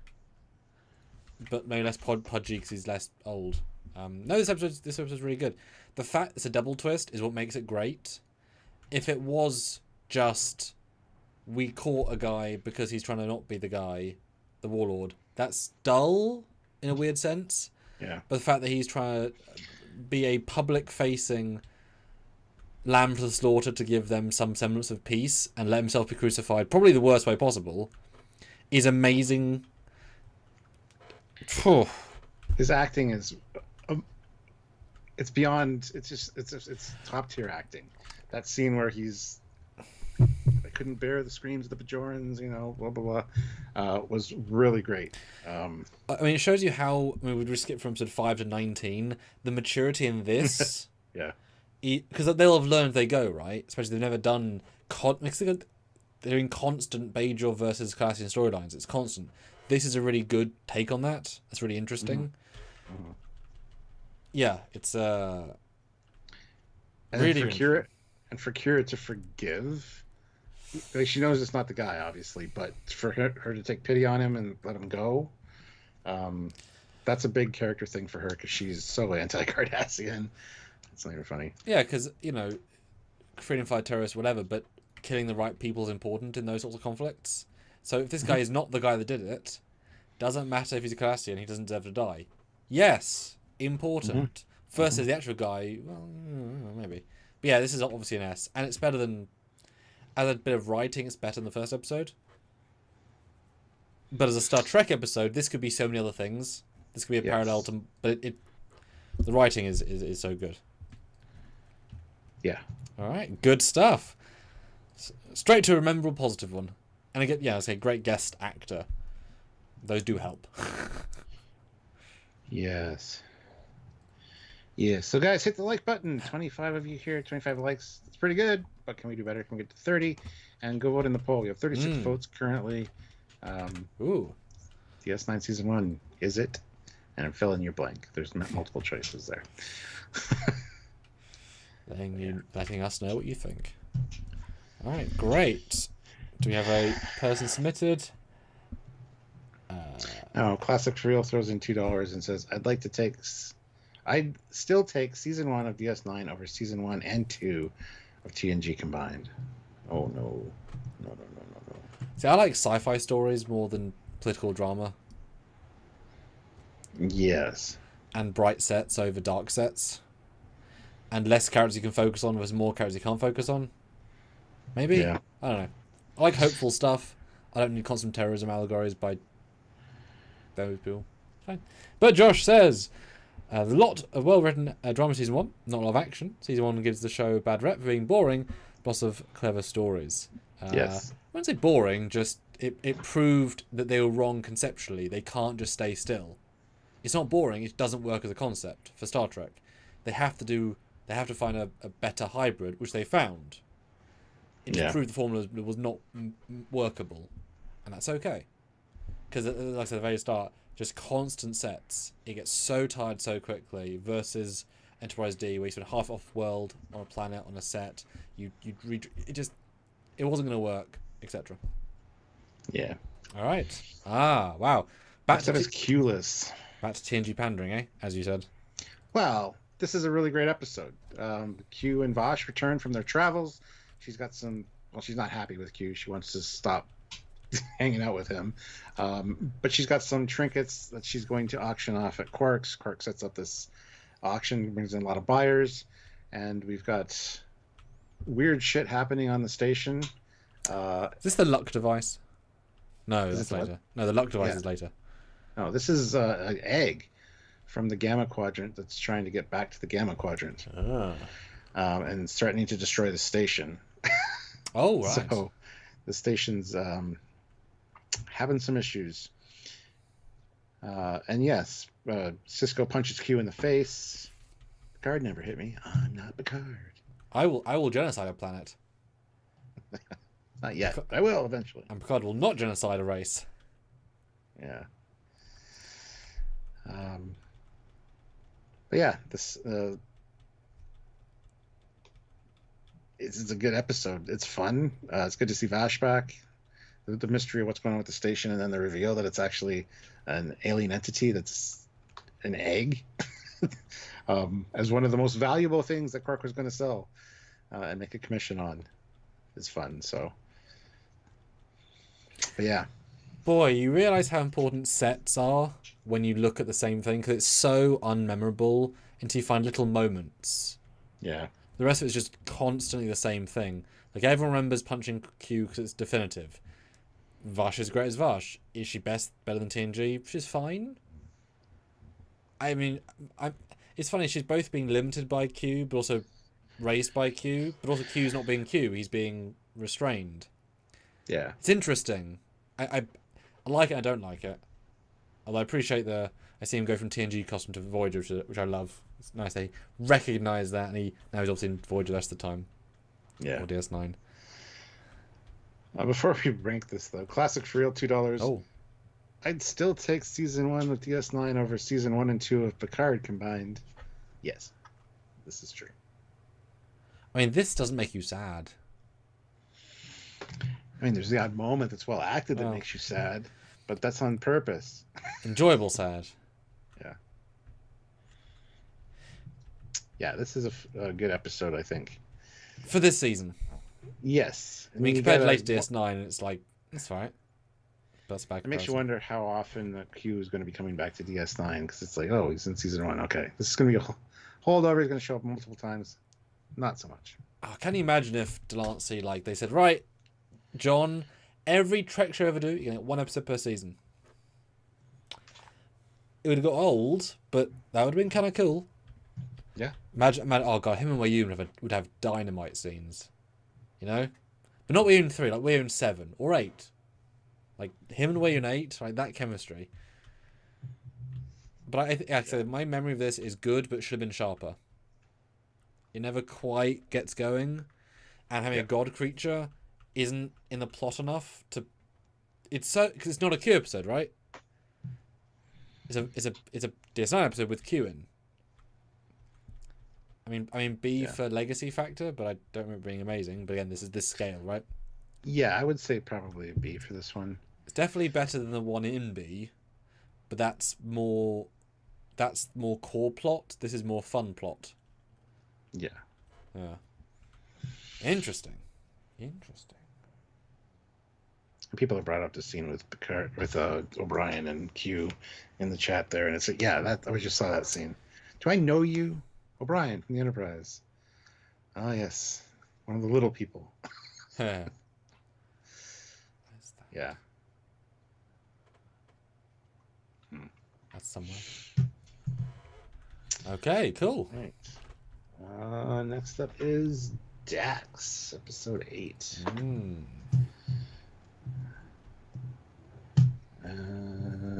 but maybe less pudgy because he's less old. No, this episode's really good. The fact it's a double twist is what makes it great. If it was just we caught a guy because he's trying to not be the guy, the warlord, that's dull in a weird sense. Yeah. But the fact that he's trying to be a public-facing lamb to the slaughter to give them some semblance of peace and let himself be crucified, probably the worst way possible, is amazing. His acting is, it's beyond. It's top tier acting. That scene where I couldn't bear the screams of the Bajorans, blah blah blah, was really great. I mean, it shows you how. I mean, we just skipped from episode 5 to 19. The maturity in this, yeah, because they'll have learned as they go, right? Especially they've never done they're doing constant Bajor versus Cardassian storylines. It's constant. This is a really good take on that. That's really interesting. Mm-hmm. Yeah, it's really for Kira to forgive. She knows it's not the guy, obviously, but for her to take pity on him and let him go, that's a big character thing for her because she's so anti-Cardassian. It's not even funny. Yeah, because freedom fighter terrorists, whatever, but killing the right people is important in those sorts of conflicts. So if this guy is not the guy that did it, doesn't matter if he's a Cardassian, he doesn't deserve to die. Yes, important. Mm-hmm. Versus the actual guy, well, maybe. But yeah, this is obviously an S, and it's better than. As a bit of writing, it's better than the first episode. But as a Star Trek episode, this could be so many other things. This could be a parallel to, but the writing is so good. Yeah. All right, good stuff. Straight to a memorable positive one, and again, I say great guest actor. Those do help. Yes. Yeah, so guys, hit the like button. 25 of you here, 25 likes. It's pretty good, but can we do better? Can we get to 30? And go vote in the poll. We have 36 votes currently. DS9 Season 1, is it? And fill in your blank. There's multiple choices there. Letting us know what you think. All right, great. Do we have a person submitted? No, Classic for Real throws in $2 and says, I'd still take season 1 of DS9 over season 1 and 2 of TNG combined. Oh no. No. See, I like sci-fi stories more than political drama. Yes. And bright sets over dark sets. And less characters you can focus on versus more characters you can't focus on. Maybe? Yeah. I don't know. I like hopeful stuff. I don't need constant terrorism allegories by those people. Fine. But Josh says, a lot of well-written drama season 1, not a lot of action. Season 1 gives the show a bad rep for being boring, lots of clever stories. Yes. I wouldn't say boring, just it proved that they were wrong conceptually. They can't just stay still. It's not boring, it doesn't work as a concept for Star Trek. They have to find a better hybrid, which they found. It just proved the formula was not workable, and that's okay. Because, like I said at the very start, just constant sets. It gets so tired so quickly versus Enterprise D, where you spend half off world on a planet on a set. It wasn't going to work, etc. Yeah. All right. Wow. Back to Q-less. Back to TNG pandering, eh? As you said. Well, this is a really great episode. Q and Vosh return from their travels. She's got some. Well, she's not happy with Q. She wants to stop hanging out with him. But she's got some trinkets that she's going to auction off at Quark's. Quark sets up this auction, brings in a lot of buyers, and we've got weird shit happening on the station. Is this the luck device? No, that's later. What? No, the luck device is later. No, this is an egg from the Gamma Quadrant that's trying to get back to the Gamma Quadrant. And threatening to destroy the station. Oh, right. So the station's having some issues. And yes, Cisco punches Q in the face. Picard never hit me. I'm not Picard. I will genocide a planet. Not yet, but I will eventually. And Picard will not genocide a race. Yeah. But yeah, this it's a good episode. It's fun. It's good to see Vash back. The mystery of what's going on with the station, and then the reveal that it's actually an alien entity that's an egg, as one of the most valuable things that Quark was going to sell and make a commission on. Is fun. So, but yeah. Boy, you realise how important sets are when you look at the same thing, because it's so unmemorable until you find little moments. Yeah. The rest of it's just constantly the same thing. Like, everyone remembers punching Q because it's definitive. Vash is great as Vash. Is she better than TNG? She's fine. I mean, it's funny, she's both being limited by Q, but also raised by Q, but also Q's not being Q, he's being restrained. Yeah. It's interesting. I like it, I don't like it. Although I appreciate I see him go from TNG costume to Voyager, which I love. It's nice they recognise that, and now he's obviously in Voyager the rest of the time. Yeah. Or DS9. Before we rank this, though, Classic for Real, $2. Oh. I'd still take Season 1 of DS9 over Season 1 and 2 of Picard combined. Yes. This is true. I mean, this doesn't make you sad. I mean, there's the odd moment that's well acted that makes you sad, but that's on purpose. Enjoyable sad. Yeah. Yeah, this is a good episode, I think. For this season. Yes. I mean, compared to later DS9, it's like, it's right. That's back. It makes you wonder how often the Q is going to be coming back to DS9, because it's like, oh, he's in Season 1. Okay. This is going to be a holdover. He's going to show up multiple times. Not so much. Oh, can you imagine if Delancey, like, they said, right, John, every Trek show ever do, you get 1 episode per season. It would have got old, but that would have been kind of cool. Yeah. Imagine, oh god, him and Wayun would have dynamite scenes. You know? But not Wayun 3, like Wayun 7 or 8. Like, him and Wayun 8, like, that chemistry. But like I said, my memory of this is good, but should have been sharper. It never quite gets going, and having a god creature isn't in the plot enough to. It's so because it's not a Q episode, right? It's a DS9 episode with Q in. I mean B for legacy factor, but I don't remember being amazing. But again, this is this scale, right? Yeah, I would say probably a B for this one. It's definitely better than the one in B, but that's more core plot. This is more fun plot. Yeah. Yeah. Interesting. People have brought up the scene with Picard, with O'Brien and Q in the chat there, and it's like, yeah, I just saw that scene. Do I know you, O'Brien from the Enterprise? Ah, yes, one of the little people. Yeah. Yeah. That's somewhere. Okay, cool. Right. Next up is Dax, episode 8.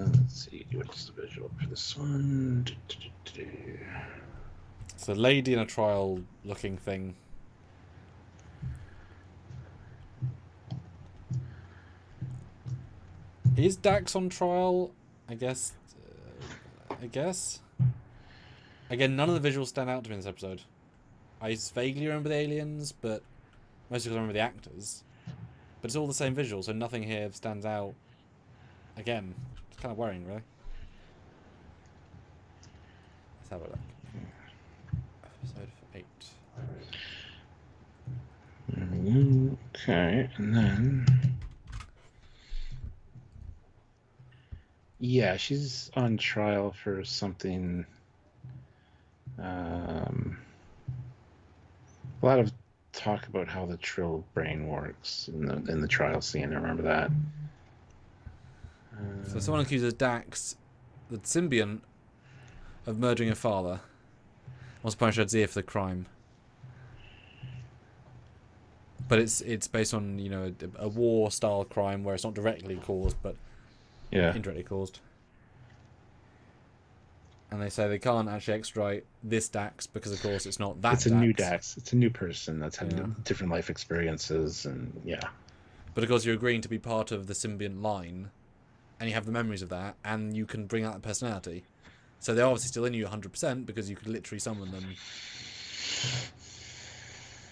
Let's see, what's the visual for this one? It's a lady in a trial looking thing. Is Dax on trial? I guess. Again, none of the visuals stand out to me in this episode. I vaguely remember the aliens, but mostly because I remember the actors. But it's all the same visual, so nothing here stands out. Again, it's kind of worrying, really. Let's have a look. Episode 8. Okay, and then... Yeah, she's on trial for something... a lot of talk about how the Trill brain works in the trial scene. I remember that. So someone accuses Dax, the symbiont, of murdering her father. Wants to punish Adzia for the crime. But it's based on, you know, a war-style crime where it's not directly caused, but indirectly caused. And they say they can't actually extradite this Dax because, of course, it's not that Dax. It's a new Dax. It's a new person that's had different life experiences, and But, of course, you're agreeing to be part of the symbiont line, and you have the memories of that, and you can bring out the personality. So they're obviously still in you 100% because you could literally summon them.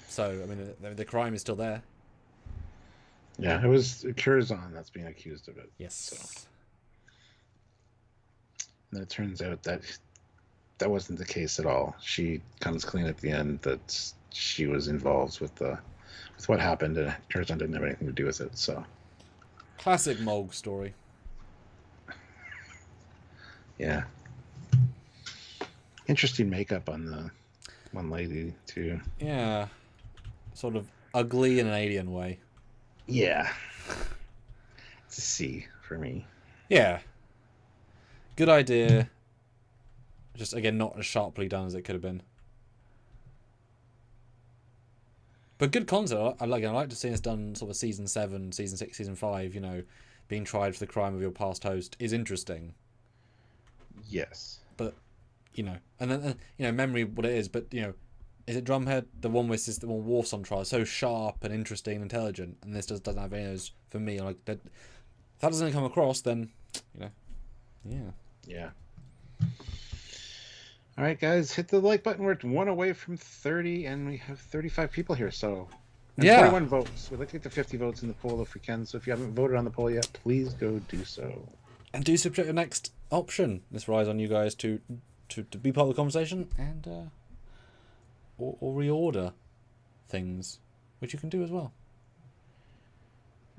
So, I mean, the crime is still there. Yeah, it was Curzon that's being accused of it. Yes. So. And it turns out that wasn't the case at all. She comes clean at the end that she was involved with what happened, and Curzon didn't have anything to do with it. So, classic Mulg story. Yeah. Interesting makeup on the one lady too. Yeah. Sort of ugly in an alien way. Yeah. It's a C for me. Yeah. Good idea. Just, again, not as sharply done as it could have been. But good concept. I like to see this done sort of season 7, season 6, season 5, you know, being tried for the crime of your past host is interesting. Yes. But, you know, and then, you know, memory what it is, but, you know, is it Drumhead? The one with the one Worf's on trial, so sharp and interesting and intelligent, and this doesn't have any of those for me. Like, that, if that doesn't come across, then, you know, Yeah. All right, guys, hit the like button. We're 1 away from 30, and we have 35 people here, so... And 41 votes. We'd like to get to 50 votes in the poll if we can, so if you haven't voted on the poll yet, please go do so. And do subject your next option. This relies on you guys to be part of the conversation and or reorder things, which you can do as well.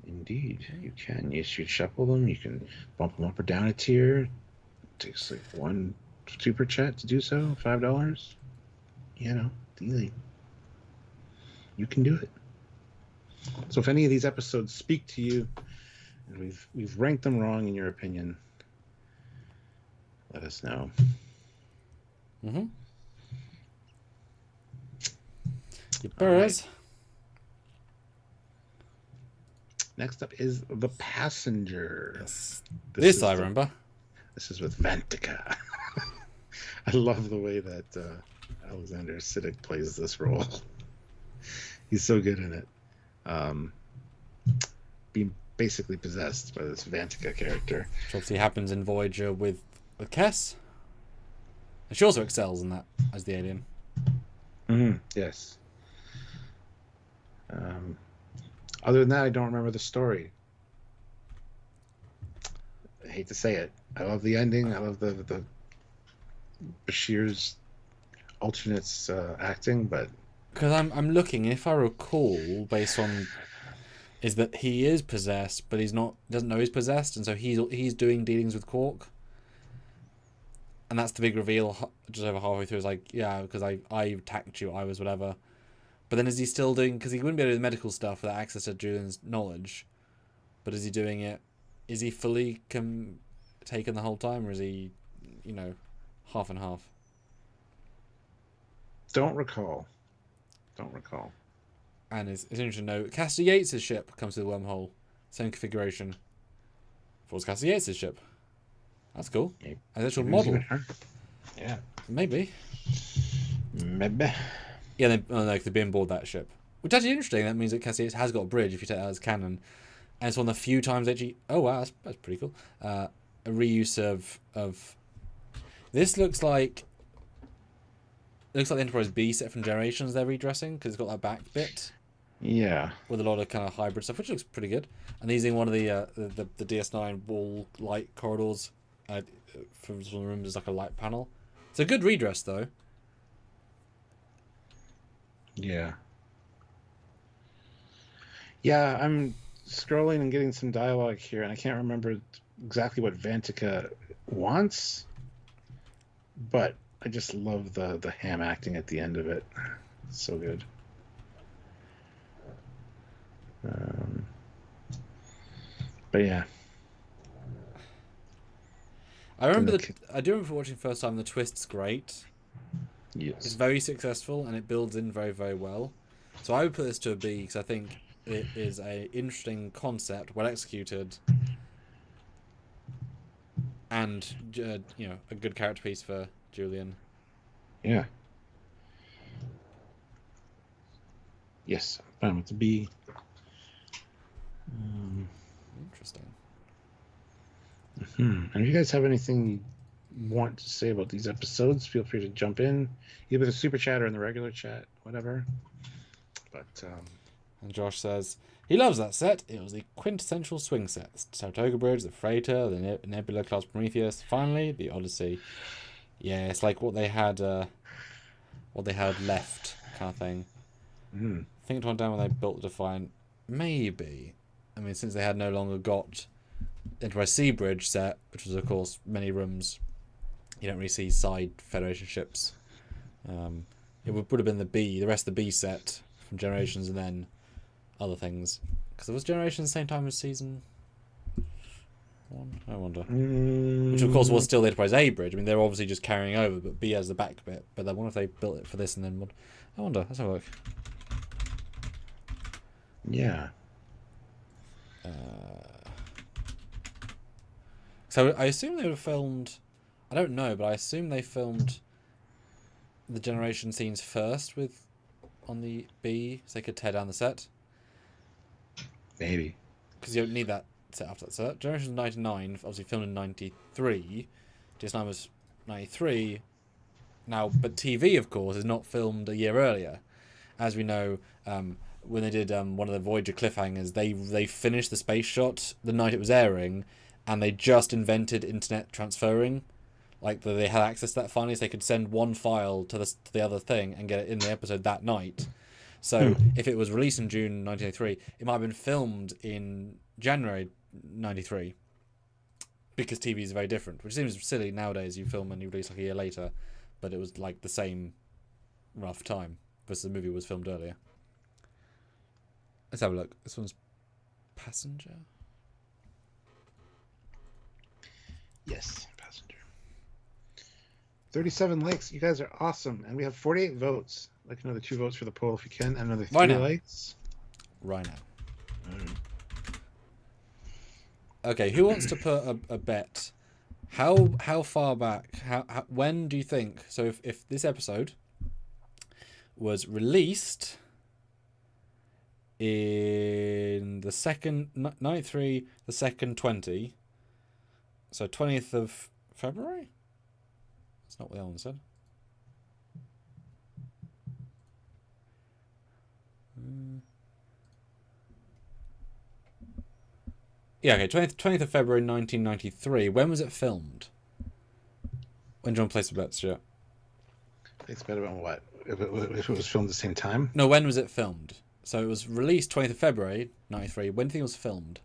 Indeed, you can. You should shuffle them. You can bump them up or down a tier. It takes like 1 super chat to do so. $5. You know, easy. You can do it. So if any of these episodes speak to you, and we've ranked them wrong in your opinion, let us know. Mm-hmm. Your burrs. Right. Next up is The Passenger. Yes. This I remember. This is with Vantika. I love the way that Alexander Siddig plays this role. He's so good in it. Being basically possessed by this Vantika character. Which obviously happens in Voyager with Kess. And she also excels in that as the alien. Yes. Other than that, I don't remember the story. I hate to say it. I love the ending. I love the Bashir's alternates acting, but Because I'm looking, if I recall, based on, is that he is possessed, but doesn't know he's possessed, and so he's doing dealings with Quark. And that's the big reveal just over halfway through. It's like, yeah, because I attacked you, I was whatever. But then is he still doing, because he wouldn't be able to do the medical stuff without access to Julian's knowledge, but is he doing it, is he fully taken the whole time, or is he, half and half? don't recall. And it's interesting to know, Cassidy Yates' ship comes to the wormhole. Same configuration. Was Cassidy Yates' ship. That's cool. Maybe. An actual model. Yeah. Maybe. Maybe. Yeah, they've been aboard that ship. Which is actually interesting. That means that Cassidy Yates has got a bridge, if you take that as canon. And it's one of the few times actually... Oh, wow, that's pretty cool. A reuse of... This looks like... It looks like the Enterprise B set from Generations they're redressing, because it's got that back bit. Yeah. With a lot of kind of hybrid stuff, which looks pretty good. And these in one of the DS9 wall light corridors from one of the rooms is like a light panel. It's a good redress, though. Yeah. Yeah, I'm scrolling and getting some dialogue here, and I can't remember exactly what Vantika wants, but I just love the ham acting at the end of it. It's so good. But yeah. I do remember watching first time. The twist's great. Yes. It's very successful and it builds in very, very well. So I would put this to a B because I think it is a interesting concept, well executed, and a good character piece for Julian. Yeah. Yes, fine with the B. Interesting. And if you guys have anything you want to say about these episodes, feel free to jump in, either the super chat or in the regular chat, whatever. But and Josh says he loves that set. It was the quintessential swing set. The Saratoga Bridge, the Freighter, the Nebula class Prometheus, finally the Odyssey. Yeah, it's like what they had left, kind of thing. I think it went down when they built the Defiant. Maybe. I mean, since they had no longer got Enterprise Sea Bridge set, which was, of course, many rooms, you don't really see side Federation ships. It would have been the rest of the B set from Generations and then other things. Because it was Generations the same time as Season 1, I wonder. Which, of course, was still the Enterprise A Bridge. I mean, they're obviously just carrying over, but B has the back bit. But I wonder if they built it for this and then... I wonder. Let's have a look. yeah. So I assume they would have filmed... I don't know, but I assume they filmed the Generation scenes first on the B, so they could tear down the set. Maybe. Because you don't need that set after that set. Generation 99, obviously filmed in 93. DS9 was 93. Now, but TV, of course, is not filmed a year earlier. As we know, when they did one of the Voyager cliffhangers, they finished the space shot the night it was airing, and they just invented internet transferring. Like, they had access to that finally, so they could send one file to the other thing and get it in the episode that night. So if it was released in June 1993, it might have been filmed in January 93. Because TV is very different, which seems silly nowadays. You film and you release like a year later, but it was like the same rough time versus the movie was filmed earlier. Let's have a look. This one's Passenger. Yes, Passenger. 37 likes. You guys are awesome. And we have 48 votes. I'd like another 2 votes for the poll if you can. And another 3 likes. Right now. Okay, who wants to put a bet? How far back? When do you think? So if this episode was released in the second 93, the second 20, so 20th of February. That's not what the other one said. Yeah, okay, 20th of February 1993. When was it filmed? When do you want to place the bets, yeah? It's better on what? If it was filmed at the same time? No, when was it filmed? So it was released 20th of February 93. When do you think it was filmed?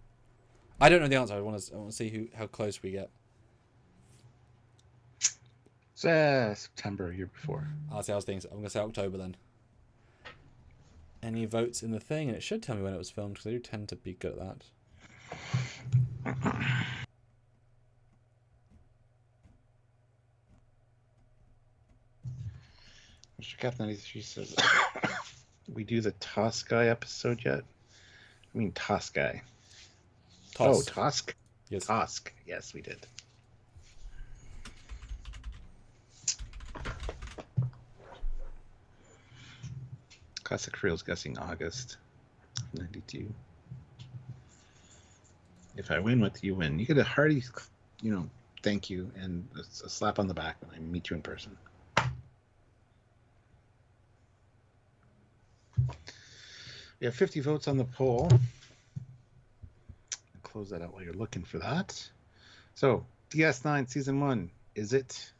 I don't know the answer. I want to see how close we get. September, year before. I'll say I was thinking. I'm going to say October then. Any votes in the thing? And it should tell me when it was filmed because I do tend to be good at that. Mr. Captain 93 says, we do the Toss Guy episode yet? I mean, Toss Guy. Toss. Oh, Tosk? Yes. Tosk. Yes, we did. Classic Reels guessing August 92. If I win, what do you win? You get a hearty, thank you and a slap on the back when I meet you in person. We have 50 votes on the poll. I'll close that out while you're looking for that. So, DS9 Season 1, is it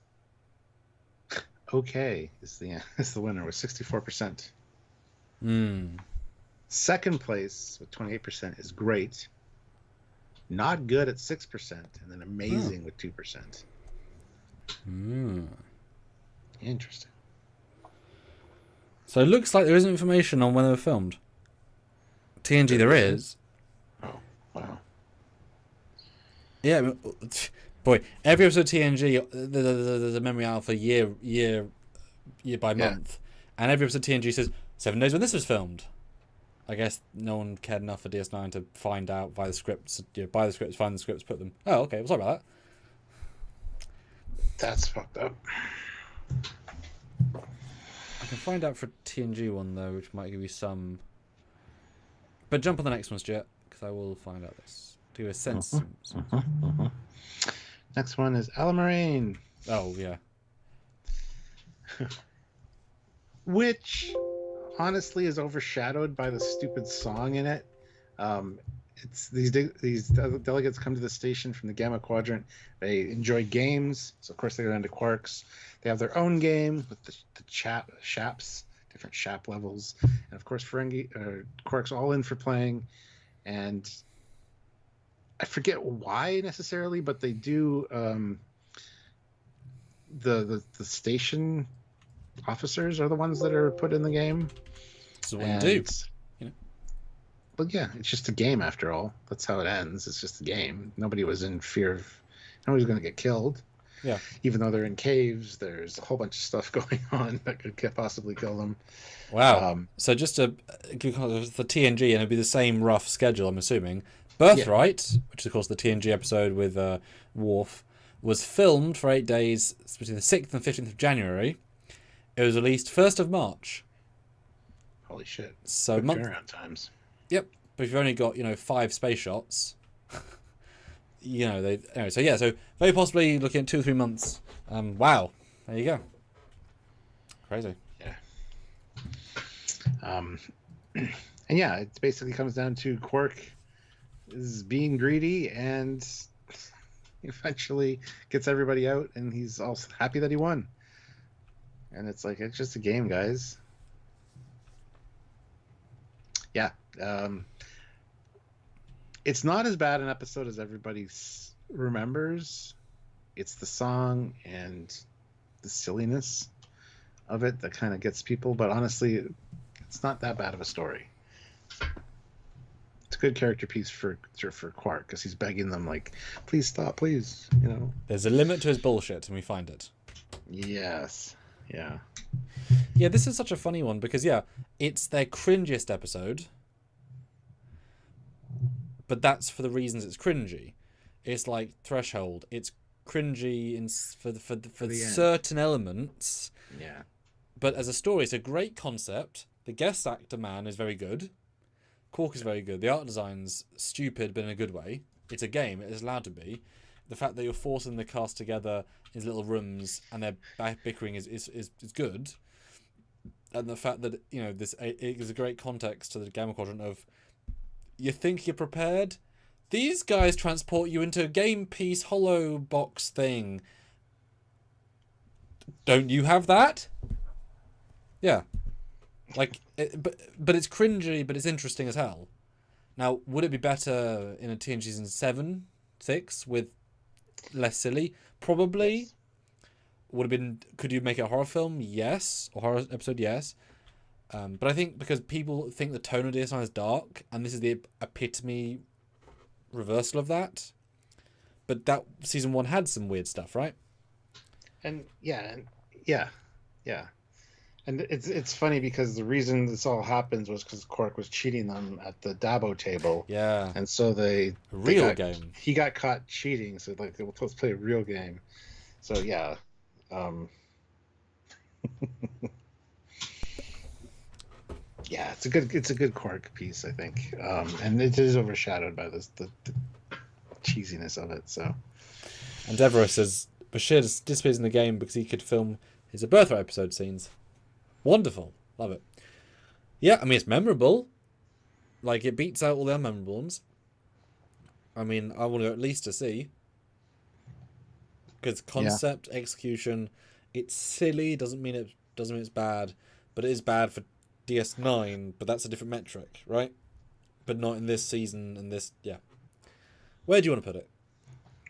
okay? Is the winner with 64%. Second place with 28% is great. Not good at 6%, and then amazing with 2%. Interesting. So it looks like there isn't information on when they were filmed. TNG there is. Oh, wow. Yeah, boy, every episode of TNG, there's a memory alpha year by month, and every episode of TNG says 7 days when this was filmed. I guess no one cared enough for DS9 to find out via the scripts, buy the scripts, find the scripts, put them. Oh, okay, well, sorry about that. That's fucked up. I can find out for TNG one though, which might give you some. But jump on the next one, Stuart, because I will find out this. Do a sense. Next one is Alamarine. Oh yeah. Which honestly is overshadowed by the stupid song in it. It's these delegates come to the station from the Gamma Quadrant. They enjoy games, so of course they go down to Quarks. They have their own game with the shaps, different shap levels, and of course Quark's all in for playing. And I forget why necessarily, but they do. The station officers are the ones that are put in the game. So what you do. But yeah, it's just a game after all. That's how it ends. It's just a game. Nobody was in fear of nobody's going to get killed. Yeah. Even though they're in caves, there's a whole bunch of stuff going on that could possibly kill them. Wow. So just for TNG, and it'd be the same rough schedule, I'm assuming. Birthright, which is of course the TNG episode with Worf, was filmed for 8 days between the 6th and 15th of January. It was released 1st of March. Holy shit. So turnaround times. Yep. But if you've only got, 5 space shots, anyway, so very possibly looking at 2 or 3 months. Wow. There you go. Crazy. Yeah. And yeah, it basically comes down to Quark is being greedy and eventually gets everybody out, and he's all happy that he won. And it's like, it's just a game, guys. Yeah. It's not as bad an episode as everybody remembers. It's the song and the silliness of it that kind of gets people, but honestly, it's not that bad of a story. It's a good character piece for Quark, because he's begging them, like, please stop, please, There's a limit to his bullshit, and we find it. Yes. Yeah. Yeah, this is such a funny one, because, it's their cringiest episode, but that's for the reasons it's cringy. It's like Threshold. It's cringy for certain elements. Yeah. But as a story, it's a great concept. The guest actor man is very good. Quark is very good. The art design's stupid, but in a good way. It's a game. It is allowed to be. The fact that you're forcing the cast together in little rooms and they're bickering is good. And the fact that, you know, this it is a great context to the Gamma Quadrant of, you think you're prepared? These guys transport you into a game piece hollow box thing. Don't you have that? Yeah. Like, but it's cringy, but it's interesting as hell. Now, would it be better in a TNG season 7, 6 with less silly? Probably. Yes. Would have been. Could you make it a horror film? Yes. Or horror episode? Yes. But I think because people think the tone of DS9 is dark, and this is the epitome reversal of that. But that season 1 had some weird stuff, right? And yeah. And it's funny because the reason this all happens was because Quark was cheating them at the Dabo table. Yeah. And so Game. He got caught cheating, so like let's play a real game. So yeah. Yeah, it's a good Quark piece, I think. And it is overshadowed by the cheesiness of it. So. And Deborah says Bashir disappears in the game because he could film his A Birthright episode scenes. Wonderful. Love it. Yeah, I mean, it's memorable. Like, it beats out all the unmemorable ones. I mean, I want to go at least to see. Because concept, execution, it's silly, doesn't mean it's bad, but it is bad for DS9, but that's a different metric, right? But not in this season and this, yeah. Where do you want to put it?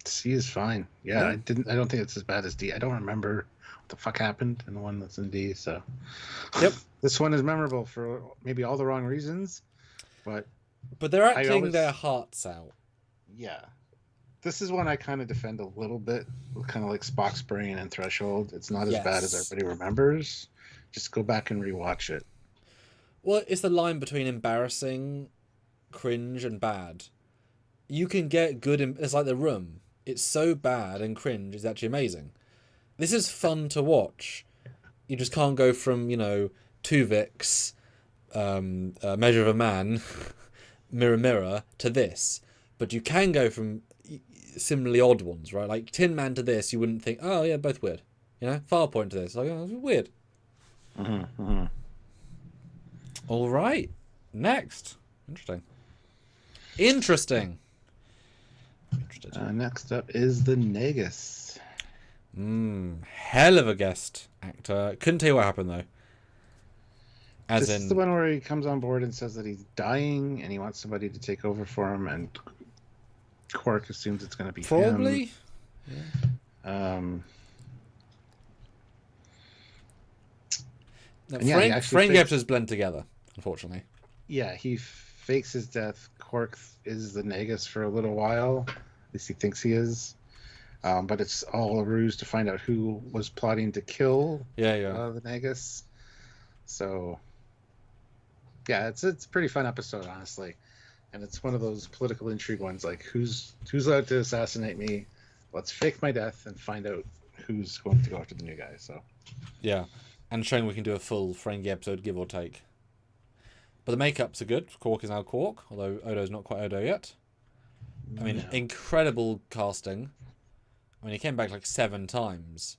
C is fine. Yeah, I don't think it's as bad as D. I don't remember what the fuck happened in the one that's in D, so. Yep. This one is memorable for maybe all the wrong reasons, but they're acting their hearts out. Yeah. This is one I kind of defend a little bit, kind of like Spock's Brain and Threshold. It's not as bad as everybody remembers. Just go back and rewatch it. Well, it's the line between embarrassing, cringe, and bad. You can get good. It's like The Room. It's so bad and cringe is actually amazing. This is fun to watch. You just can't go from, Tuvix, Measure of a Man, Mirror Mirror to this. But you can go from similarly odd ones, right? Like Tin Man to this, you wouldn't think, oh yeah, both weird. Farpoint to this, like, oh, weird. Mm-hmm, mm-hmm. All right, next. Interesting. Next up is the Negus. Hell of a guest actor. Couldn't tell you what happened though. This is the one where he comes on board and says that he's dying and he wants somebody to take over for him, and Quark assumes it's going to be probably him. Yeah. Frame episodes blend together, unfortunately. Yeah, he fakes his death. Quark is the Negus for a little while. At least he thinks he is. But it's all a ruse to find out who was plotting to kill the Negus. So, yeah, it's a pretty fun episode, honestly. And it's one of those political intrigue ones, like, who's allowed to assassinate me? Let's fake my death and find out who's going to go after the new guy. So, yeah. And showing we can do a full Ferengi episode, give or take. But the makeups are good. Quark is now Quark, although Odo's not quite Odo yet. I mean, incredible casting. I mean, he came back like 7 times.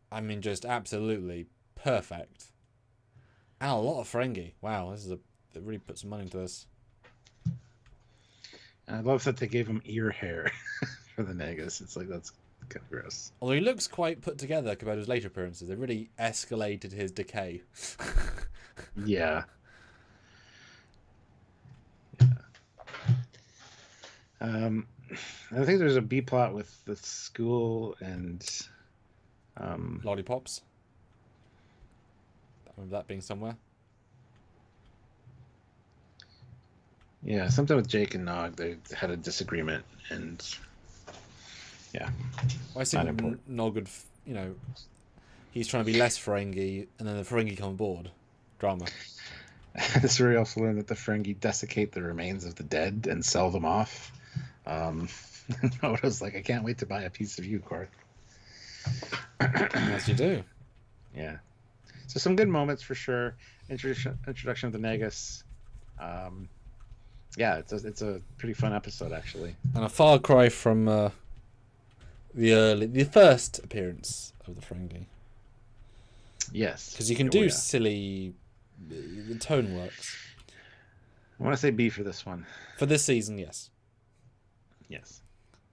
I mean, just absolutely perfect. And a lot of Ferengi. Wow, they really put some money into this. And I love that they gave him ear hair for the Negus. It's like, that's kind of gross. Although he looks quite put together compared to his later appearances. They really escalated his decay. Yeah. I think there's a B plot with the school and Lollipops. I remember that being somewhere. Yeah, something with Jake and Nog. They had a disagreement, and yeah. Well, I think Nog would, he's trying to be less Ferengi, and then the Ferengi come aboard. Drama. This is where we also learn that the Ferengi desiccate the remains of the dead and sell them off. Odo's like, I can't wait to buy a piece of you, Quark. As you do. Yeah. So some good moments for sure. Introduction of the Negus. Yeah, it's a pretty fun episode, actually. And a far cry from the first appearance of the Ferengi. Yes. Because you can do silly. The tone works. I want to say B for this one. For this season, yes. Yes.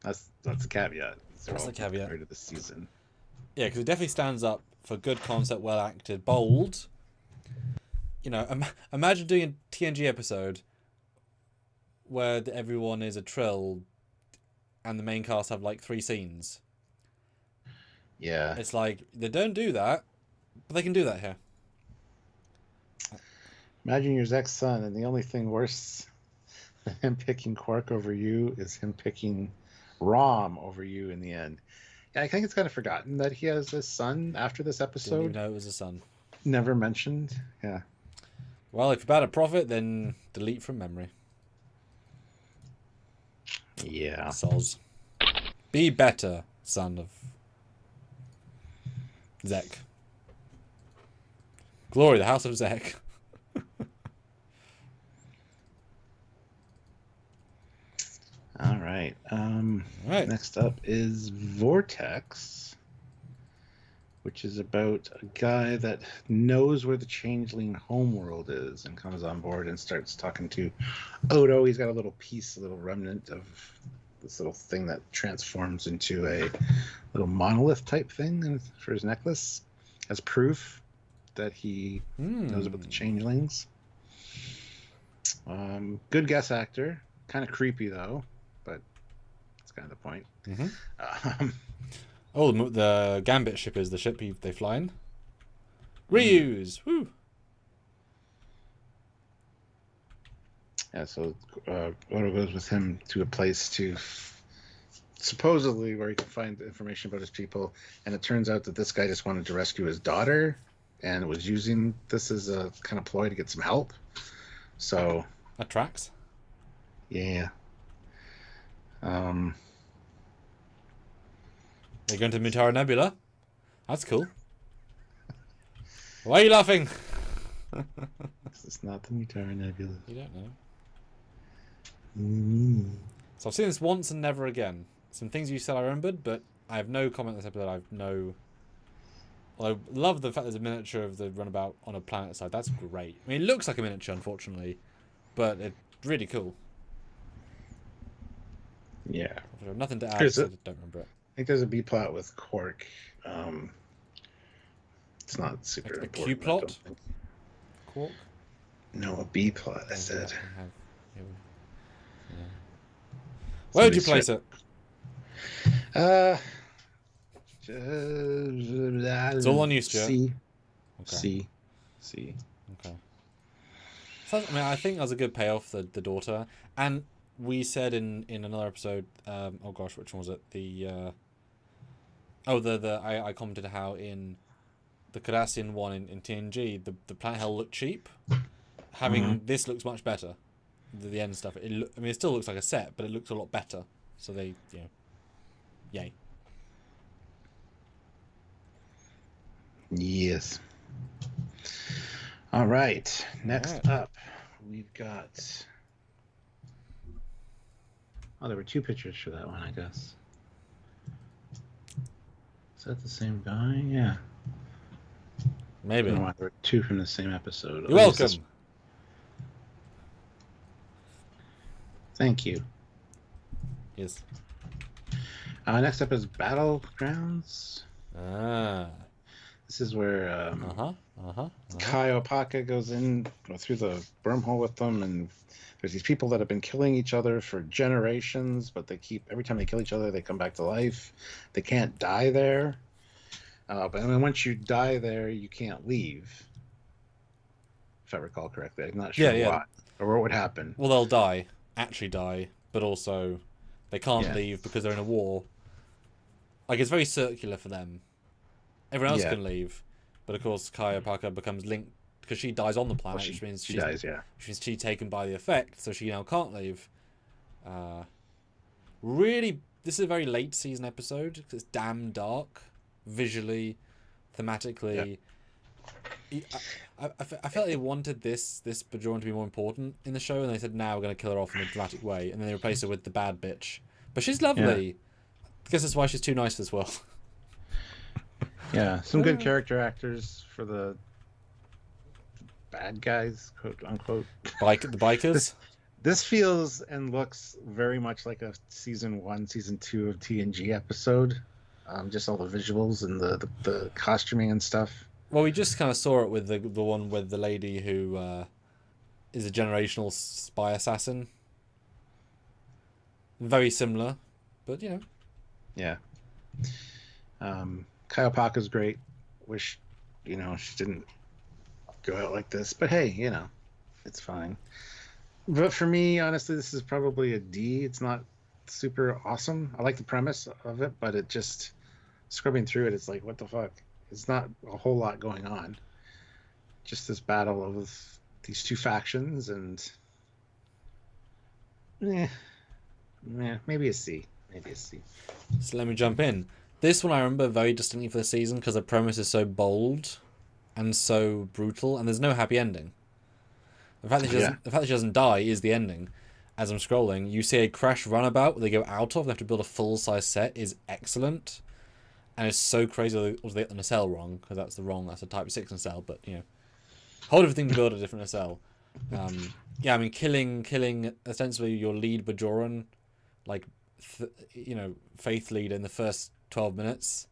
That's a caveat. That's the caveat. Compared to the season. Yeah, because it definitely stands up for good concept, well acted, bold. You know, imagine doing a TNG episode where everyone is a trill and the main cast have like 3 scenes. Yeah. It's like, they don't do that, but they can do that here. Imagine your Zek's son, and the only thing worse than him picking Quark over you is him picking Rom over you in the end. Yeah, I think it's kind of forgotten that he has a son after this episode. Didn't even know it was a son. Never mentioned. Yeah. Well, if you're bad at profit, then delete from memory. Yeah. Soz. Be better, son of Zek. Glory, the House of Zek. All right. Right. Next up is Vortex, which is about a guy that knows where the changeling homeworld is and comes on board and starts talking to Odo. He's got a little piece, a little remnant of this little thing that transforms into a little monolith type thing for his necklace as proof that he knows about the changelings. Good guest actor. Kind of creepy, though, but that's kind of the point. Mm-hmm. Oh, the Gambit ship is the ship they fly in. Reuse! Woo! Yeah, so Odo goes with him to a place to supposedly where he can find information about his people, and it turns out that this guy just wanted to rescue his daughter and was using this as a kind of ploy to get some help. So that tracks. Yeah. They're going to Mutara Nebula. That's cool. Why are you laughing? It's not the Mutara Nebula. You don't know. So I've seen this once and never again. Some things you said I remembered, but I have no comment on this episode. I have no... Well, I love the fact there's a miniature of the runabout on a planet side. That's great. I mean, it looks like a miniature, unfortunately, but it's really cool. Yeah. Nothing to add, so I don't remember it. I think there's a B plot with Quark. It's not super like important. A Q plot? Quark? No, a B plot, I said. Where would you place it? It's all on you, Stuart. C. Okay. C. Okay. So, I mean, I think that was a good payoff, the daughter. And we said in another episode, oh gosh, which one was it? I commented how in the Cardassian one in TNG, the planet hell looked cheap. Having this looks much better. The end stuff. I mean, it still looks like a set, but it looks a lot better. So they, yay. Yes. All right. Next up, we've got... Oh, there were 2 pictures for that one, I guess. Is that the same guy? Yeah. Maybe. I don't know why there were 2 from the same episode. You're welcome. Thank you. Yes. Next up is Battlegrounds. This is where Kai Opaka goes in through the wormhole with them, and there's these people that have been killing each other for generations, but every time they kill each other, they come back to life. They can't die there. But then once you die there, you can't leave. If I recall correctly. I'm not sure why or what would happen. Well, they'll actually die, but also they can't leave because they're in a war. Like, it's very circular for them. Everyone else can leave, but of course Kai Opaka becomes linked because she dies on the planet, which means she dies. Which means she's taken by the effect, so she now can't leave. Really, this is a very late season episode because it's damn dark, visually, thematically. Yeah. I felt like they wanted this Bajoran to be more important in the show, and they said, "Now we're going to kill her off in a dramatic way," and then they replace her with the bad bitch. But she's lovely. I guess that's why she's too nice for this world. Yeah, some good character actors for the bad guys, quote unquote. The bikers. This feels and looks very much like a season 1, season 2 of TNG episode. Just all the visuals and the costuming and stuff. Well, we just kind of saw it with the one with the lady who is a generational spy assassin. Very similar, but you know. Yeah. Kyle Paka's great. Wish, she didn't go out like this. But hey, it's fine. But for me, honestly, this is probably a D. It's not super awesome. I like the premise of it, but it just, scrubbing through it, it's like, what the fuck? It's not a whole lot going on. Just this battle of these two factions, and maybe a C. Maybe a C. So let me jump in. This one I remember very distinctly for the season because the premise is so bold and so brutal, and there's no happy ending. The fact that she doesn't die is the ending. As I'm scrolling, you see a crash runabout where they go out of. They have to build a full-size set. Is excellent, and it's so crazy. They get the nacelle wrong because that's a Type 6 nacelle, but whole different thing to build a different nacelle. Killing ostensibly your lead Bajoran, faith leader in the first 12 minutes,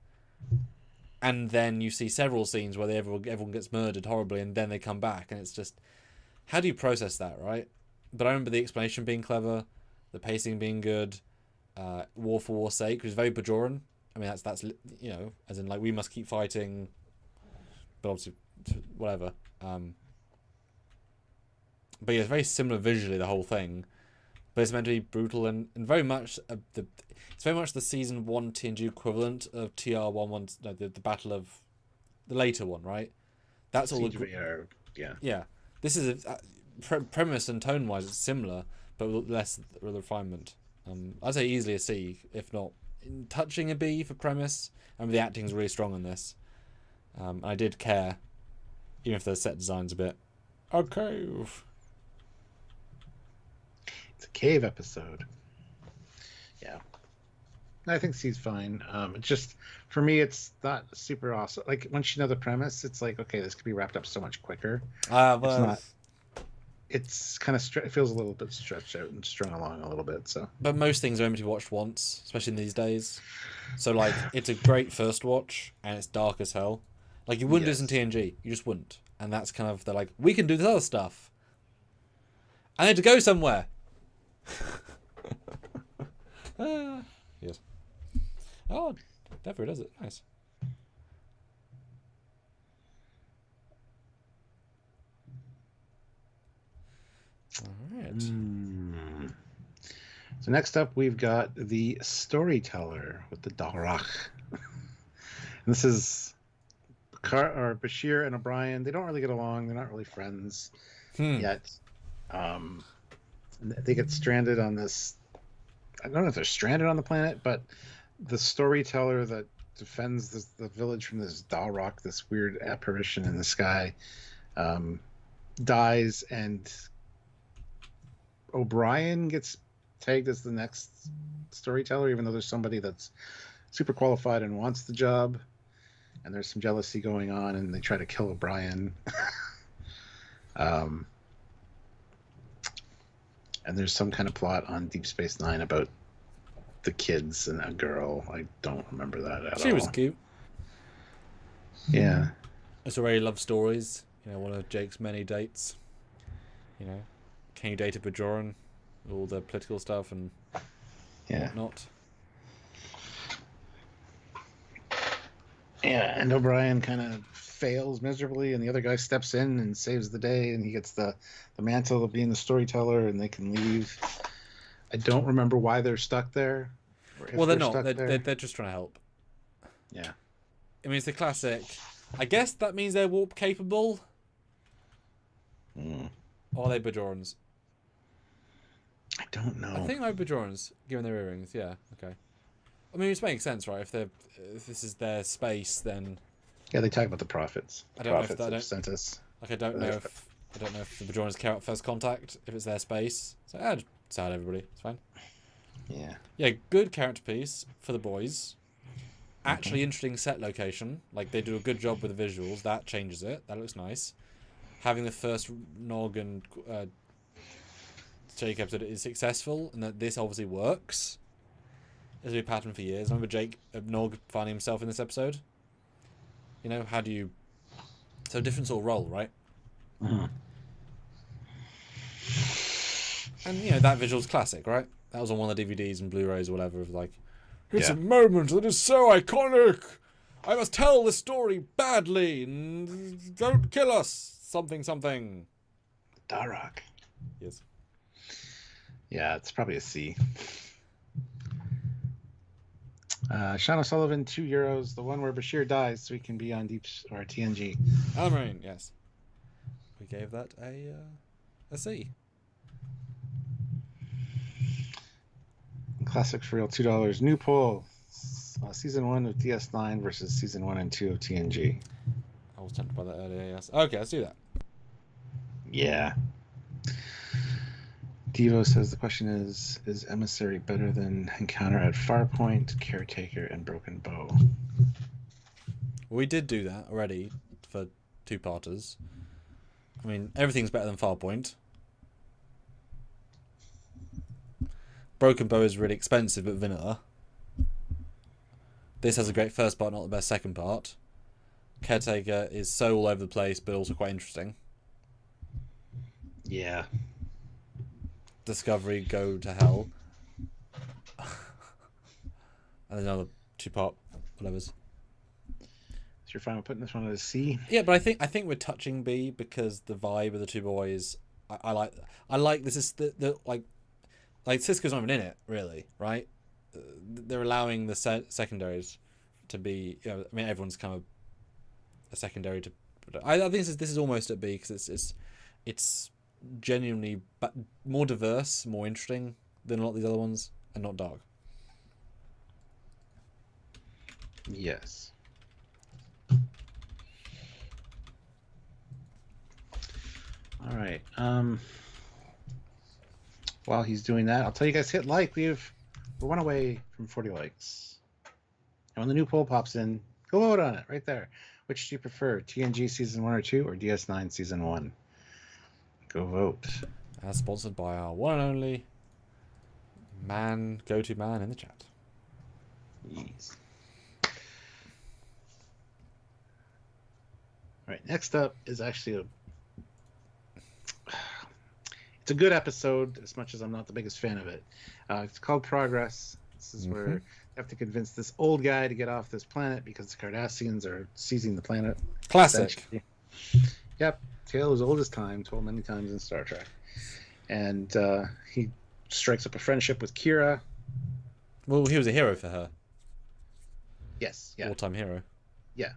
and then you see several scenes where everyone gets murdered horribly, and then they come back, and it's just, how do you process that, right? But I remember the explanation being clever, the pacing being good, war for war's sake, which is very Bajoran. I mean, that's as in we must keep fighting, but obviously whatever. But yeah, it's very similar visually, the whole thing, but it's meant to be brutal and very much it's very much the season 1 TNG equivalent of TR-11, the battle of the later one, right? That's all. Yeah. This is premise and tone wise, it's similar, but with less refinement. I'd say easily a C, if not touching a B for premise. And the acting's really strong in this. I did care, even if the set design's a bit okay. It's a cave episode. Yeah. I think C's fine. It's just, for me, it's not super awesome. Like, once you know the premise, it's like, okay, this could be wrapped up so much quicker. It's not. It's kind of it feels a little bit stretched out and strung along a little bit. So, but most things are only to be watched once, especially in these days. So, it's a great first watch, and it's dark as hell. You wouldn't do this in TNG. You just wouldn't. And that's kind of, they're like, we can do this other stuff. I need to go somewhere. Yes. Oh, definitely does it. Nice. All right. So next up, we've got the storyteller with the Dalrak. This is Bashir and O'Brien. They don't really get along. They're not really friends yet. They get stranded on this. I don't know if they're stranded on the planet, but the storyteller that defends the village from this Dalrak, this weird apparition in the sky, dies, and O'Brien gets tagged as the next storyteller, even though there's somebody that's super qualified and wants the job, and there's some jealousy going on, and they try to kill O'Brien. And there's some kind of plot on Deep Space Nine about the kids and a girl. I don't remember that at all. She was cute. Yeah. It's already love stories. One of Jake's many dates. Can you date a Bajoran? All the political stuff and whatnot. Yeah, and O'Brien kind of fails miserably, and the other guy steps in and saves the day, and he gets the mantle of being the storyteller, and they can leave. I don't remember why they're stuck there. Well, they're not. They're just trying to help. Yeah. I mean, it's the classic. I guess that means they're warp capable. Or are they Bajorans? I don't know. I think they're Bajorans, given their earrings. Yeah. Okay. I mean, it makes sense, right? If this is their space, then. Yeah, they talk about the prophets. I don't know if that sent us. I don't know if the Bajorans care about first contact, if it's their space. So I'd sad everybody. It's fine. Yeah. Yeah, good character piece for the boys. actually interesting set location. Like, they do a good job with the visuals. That changes it. That looks nice. Having the first Nog and Jake episode is successful, and that this obviously works. There's been a pattern for years. I remember Jake Nog finding himself in this episode. You know, how do you... So different sort of role, right? Mm-hmm. And, you know, that visual's classic, right? That was on one of the DVDs and Blu-rays or whatever. Of like, it's a moment that is so iconic. I must tell this story badly. And don't kill us. Something, something. Darok. Yes. Yeah, it's probably a C. Sean O'Sullivan, €2. The one where Bashir dies so he can be on Deep or TNG. Almarine, yes. We gave that a C. Classic for real, $2. New poll. Season 1 of DS9 versus Season 1 and 2 of TNG. I was tempted by that earlier, yes. Okay, let's do that. Yeah. Devo says the question is Emissary better than Encounter at Farpoint, Caretaker, and Broken Bow? We did do that already for two-parters. I mean, everything's better than Farpoint. Broken Bow is really expensive but vanilla. This has a great first part, not the best second part. Caretaker is so all over the place but also quite interesting. Yeah. Discovery, go to hell. And another two-part whatever's. So you're fine with putting this one at a C? Yeah, but I think we're touching B because the vibe of the two boys. I like this is the like Sisko's not even in it really, right? They're allowing the secondaries to be. You know, I mean, everyone's kind of a secondary to. I think this is almost at B because it's genuinely more diverse, more interesting than a lot of these other ones, and not dark. Yes. All right. While he's doing that, I'll tell you guys, hit like. We're one away from 40 likes. And when the new poll pops in, go vote on it right there. Which do you prefer, TNG Season 1 or 2 or DS9 Season 1? Go vote. As sponsored by our one and only go-to man in the chat. Yes. All right, next up is actually it's a good episode, as much as I'm not the biggest fan of it. It's called Progress. This is where you have to convince this old guy to get off this planet because the Cardassians are seizing the planet. Classic. Yep. Tale as old as time, told many times in Star Trek. And he strikes up a friendship with Kira. Well, he was a hero for her. Yes. Yeah. All-time hero. Yeah.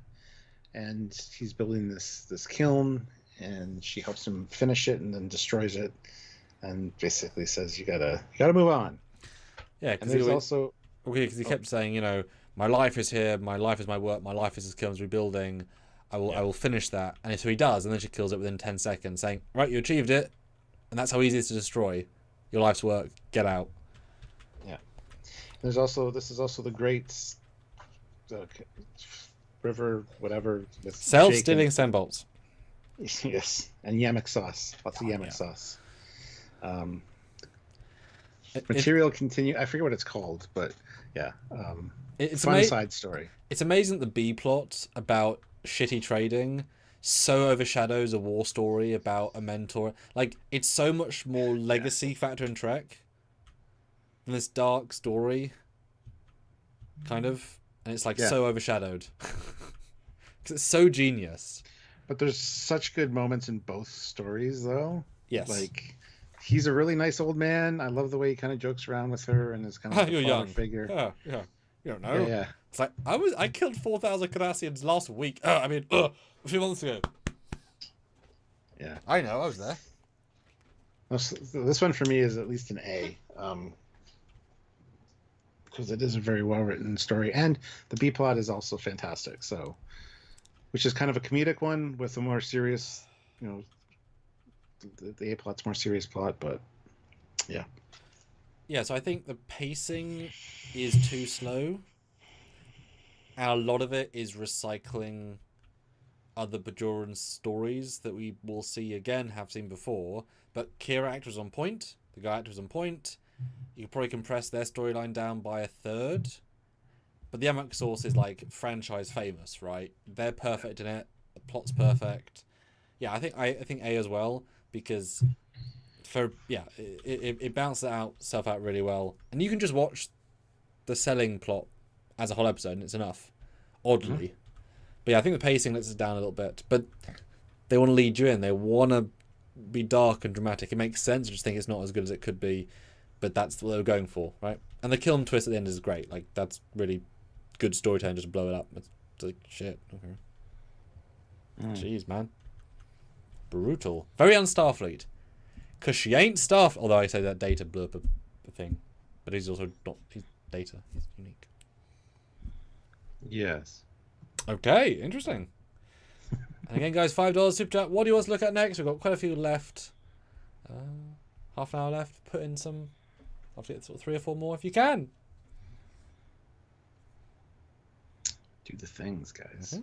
And he's building this kiln, and she helps him finish it and then destroys it, and basically says you gotta move on. Yeah, because he kept saying, you know, my life is here, my life is my work, my life is this kiln's rebuilding. I will finish that, and so he does, and then she kills it within 10 seconds, saying, right, you achieved it, and that's how easy it is to destroy your life's work. Get out. Yeah. This is also the great river, whatever. Self-stealing sand bolts. Yes, and Yamek sauce. Lots of Yamek sauce. Material continue. I forget what it's called, but yeah. It's a fun side story. It's amazing that the B plot about shitty trading so overshadows a war story about a mentor. Like, it's so much more legacy factor in Trek than this dark story, kind of. And it's like so overshadowed because it's so genius. But there's such good moments in both stories, though. Yes. Like, he's a really nice old man. I love the way he kind of jokes around with her and is kind of like a father figure. Yeah. You don't know. Yeah. It's like I killed 4,000 Cardassians last week. A few months ago. Yeah. I know. I was there. This one for me is at least an A. Because it is a very well written story, and the B plot is also fantastic. So, which is kind of a comedic one with a more serious, you know, the A plot's more serious plot, but yeah. Yeah, so I think the pacing is too slow. And a lot of it is recycling other Bajoran stories that we will see again, have seen before. But Kira actor was on point. The guy actor was on point. You could probably compress their storyline down by a third. But the Amok Source is like franchise famous, right? They're perfect in it. The plot's perfect. Yeah, I think A as well, because it balances itself out really well. And you can just watch the selling plot as a whole episode and it's enough. Oddly. Mm-hmm. But yeah, I think the pacing lets us down a little bit. But they want to lead you in. They want to be dark and dramatic. It makes sense. I just think it's not as good as it could be. But that's what they were going for, right? And the kill 'em twist at the end is great. Like, that's really good storytelling. Just blow it up. It's like, shit. Okay. Jeez, man. Brutal. Very un-Starfleet. Because she ain't Starfleet. Although I say that Data blew up a thing. But he's also not... He's Data. He's unique. Yes. Okay, interesting. And again, guys, $5 super chat. What do you want to look at next? We've got quite a few left. Half an hour left. Put in some... I'll get sort of 3 or 4 more if you can. Do the things, guys.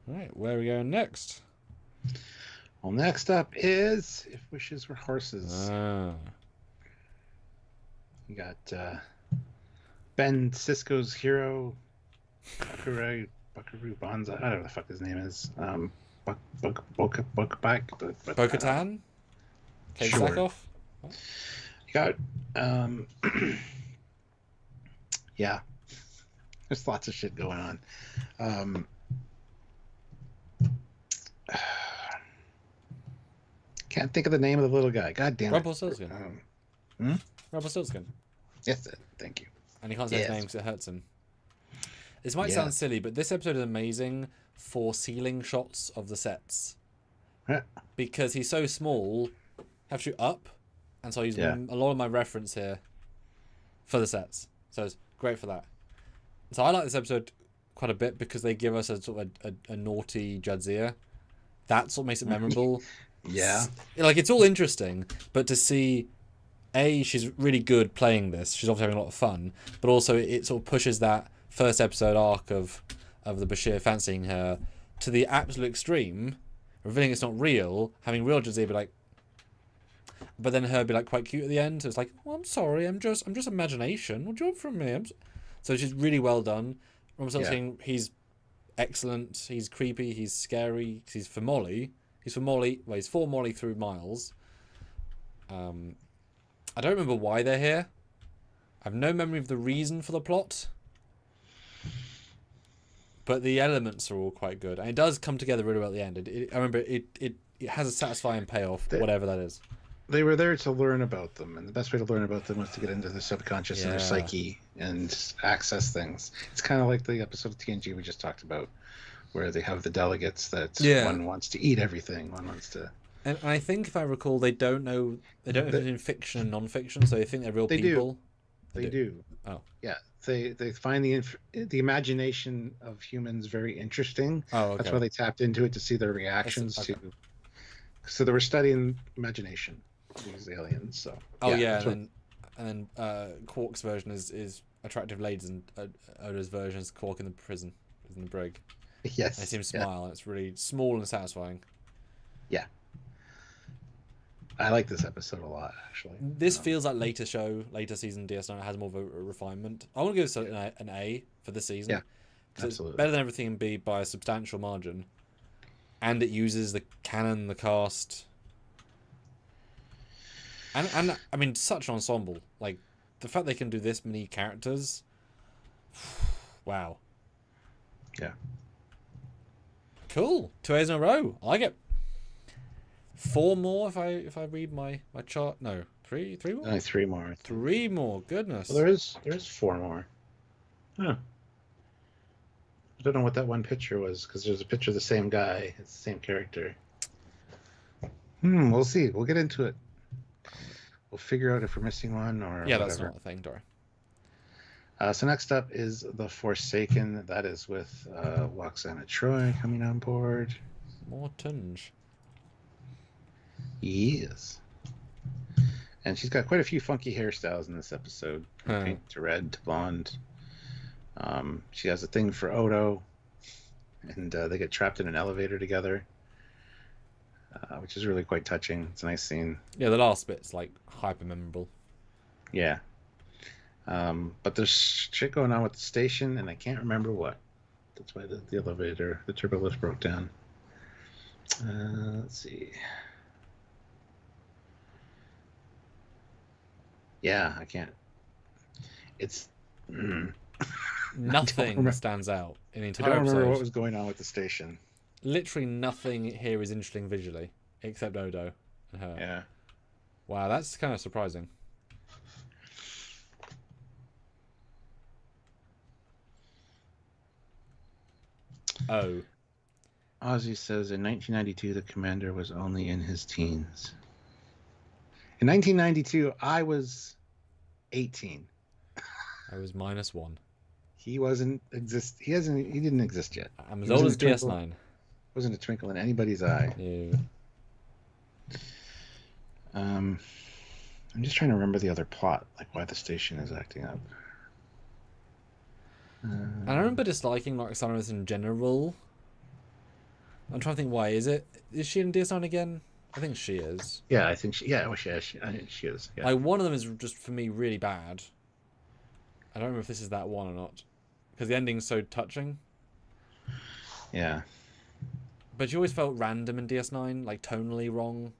All right, where are we going next? Well, next up is If Wishes Were Horses. You got Ben Sisko's hero, Buckaroo Banzai. I don't know what the fuck his name is. Bo-Katan? Kate Sure. Sackhoff? You got yeah. There's lots of shit going on. Can't think of the name of the little guy. God damn it. Rumpelstiltskin. Rumpelstiltskin. Yes, thank you. And he can't say his name because it hurts him. This might sound silly, but this episode is amazing for ceiling shots of the sets. Because he's so small, I have to shoot up, and so I use a lot of my reference here for the sets. So it's great for that. So I like this episode quite a bit because they give us a sort of a naughty Jadzia. That's what makes it memorable. Yeah. Like, it's all interesting, but to see... she's really good playing this. She's obviously having a lot of fun, but also it sort of pushes that first episode arc of the Bashir fancying her to the absolute extreme, revealing it's not real, having real Jadzia be like, but then her be like quite cute at the end. So it's like, well, I'm sorry, I'm just imagination. What do you want from me? So she's really well done. He's excellent. He's creepy. He's scary. He's for Molly. He's for Molly through Miles. I don't remember why they're here. I have no memory of the reason for the plot. But the elements are all quite good. And it does come together really well at the end. I remember it has a satisfying payoff, whatever that is. They were there to learn about them. And the best way to learn about them was to get into their subconscious and their psyche and access things. It's kind of like the episode of TNG we just talked about, where they have the delegates that one wants to eat everything. One wants to... And I think, if I recall, they don't know if it's in fiction and non-fiction, so they think they're real people. They do. Oh. Yeah. They find the imagination of humans very interesting. Oh, okay. That's why they tapped into it, to see their reactions to... So they were studying imagination, these aliens. So. Oh, yeah. And then Quark's version is attractive ladies, and Oda's version is Quark in the prison, in the brig. Yes. They seem to smile, and it's really small and satisfying. Yeah. I like this episode a lot, actually. This feels like later season DS9. It has more of a refinement. I want to give it an A for this season. Yeah, because it's better than everything in B by a substantial margin. And it uses the canon, the cast. And I mean, such an ensemble. Like, the fact they can do this many characters. Wow. Yeah. Cool. 2 A's in a row. I like it. 4 more if I read my chart. No, 3 more. Only 3 more. 3 more. Goodness. Well, there's 4 more. Huh. I don't know what that one picture was, because there's a picture of the same guy. It's the same character. We'll see. We'll get into it. We'll figure out if we're missing one or whatever. That's not a thing, Dora. So next up is The Forsaken. That is with Loxana Troy coming on board. More tinge. Yes. And she's got quite a few funky hairstyles in this episode. From pink to red to blonde. She has a thing for Odo, and they get trapped in an elevator together, which is really quite touching. It's a nice scene. Yeah, the last bit's like hyper memorable. Yeah. But there's shit going on with the station, and I can't remember what. That's why the elevator, the turbo lift broke down. Let's see. Yeah, I can't. It's... Nothing stands out in the I entire don't remember episode. what was going on with the station. Literally nothing here is interesting visually, except Odo and her. Yeah. Wow, that's kind of surprising. Oh. Ozzy says in 1992 the commander was only in his teens. In 1992, I was 18. I was -1. He wasn't exist. He didn't exist yet. I'm as He was old in as a twinkle- DS9. Wasn't a twinkle in anybody's eye. Ew. I'm just trying to remember the other plot, like why the station is acting up. And I remember disliking like Samus in general. I'm trying to think why. Is she in DS9 again? I think she is. Yeah, I think she. Yeah, well, she is. Yeah. Like one of them is just for me really bad. I don't remember if this is that one or not, because the ending's so touching. Yeah. But she always felt random in DS9, like tonally wrong.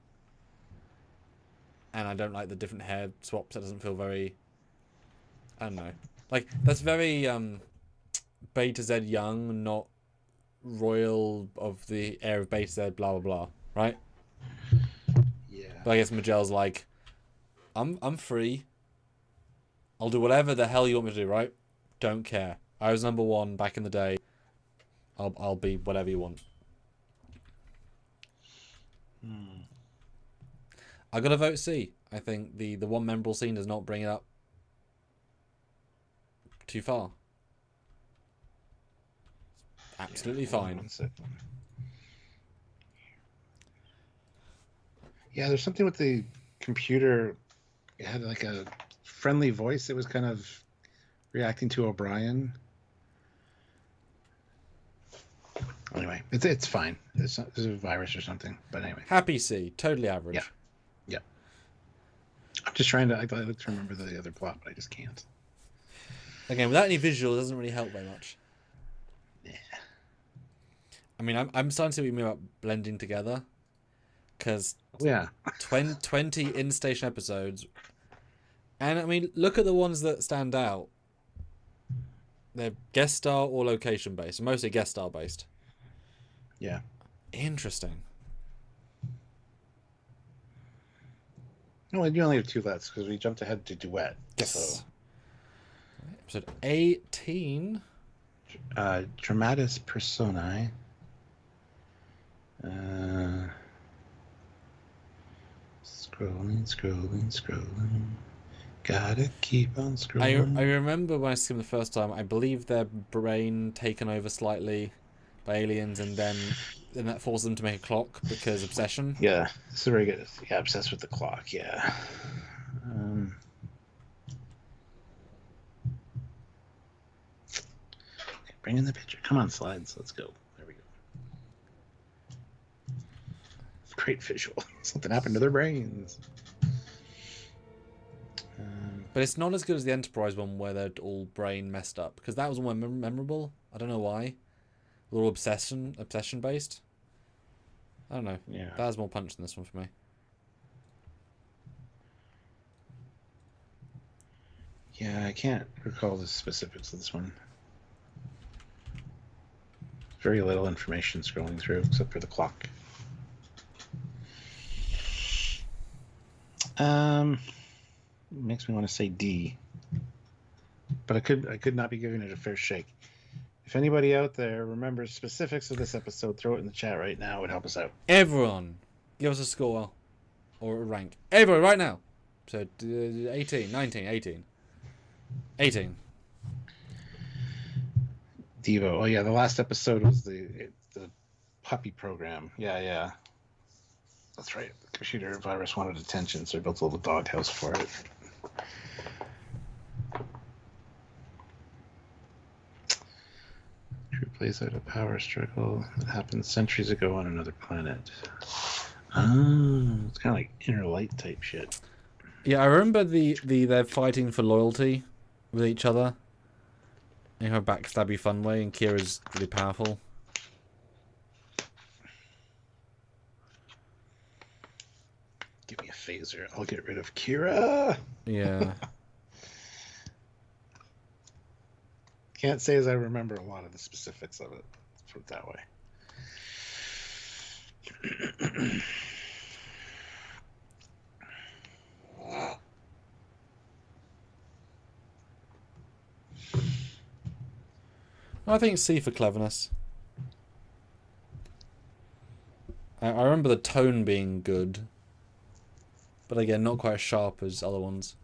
And I don't like the different hair swaps. That doesn't feel very... I don't know. Like, that's very Beta Z young, not royal of the heir of Beta Z, blah, blah, blah. Right? Yeah. But I guess Magel's like, I'm free. I'll do whatever the hell you want me to do, right? Don't care. I was #1 back in the day. I'll be whatever you want. I gotta vote C. I think the one memorable scene does not bring it up too far. Absolutely fine. 1 second. Yeah, there's something with the computer. It had like a friendly voice. It was kind of reacting to O'Brien. Anyway, it's fine. It's a virus or something. But anyway, Happy C. Totally average. Yeah. I'm just trying to. I'd like to remember the other plot, but I just can't. Again, without any visual, it doesn't really help very much. Yeah. I mean, I'm starting to see what you mean about blending together. Because Yeah. 20 in-station episodes. And, I mean, look at the ones that stand out. They're guest star or location-based. Mostly guest star-based. Yeah. Interesting. No, you only have 2 left because we jumped ahead to duet. Yes. So, Episode 18. Dramatis Personae. Scrolling. Gotta keep on scrolling. I remember when I skimmed the first time, I believe their brain taken over slightly by aliens, and then that forced them to make a clock because obsession. Yeah, this is very good. Yeah, obsessed with the clock. Yeah. Okay, bring in the picture. Come on, slides. Let's go. There we go. Great visual. Something happened to their brains. But it's not as good as the Enterprise one where they're all brain messed up, because that was one memorable. I don't know why. A little obsession based. I don't know. Yeah. That has more punch than this one for me. Yeah, I can't recall the specifics of this one. Very little information scrolling through, except for the clock. Makes me want to say D, but I could not be giving it a fair shake. If anybody out there remembers specifics of this episode, throw it in the chat right now. It would help us out. Everyone, give us a score or a rank. Everyone, right now. So 18, 19, 18. 18. Devo. Oh yeah, the last episode was the puppy program. Yeah. That's right. The computer virus wanted attention, so I built a little doghouse for it. plays out a power struggle that happened centuries ago on another planet. Oh, it's kind of like Inner Light type shit. Yeah, I remember they're fighting for loyalty with each other in her backstabby fun way, and Kira's really powerful. Give me a phaser. I'll get rid of Kira. Yeah. Can't say as I remember a lot of the specifics of it. Let's put it that way. I think C for cleverness. I remember the tone being good, but again, not quite as sharp as other ones.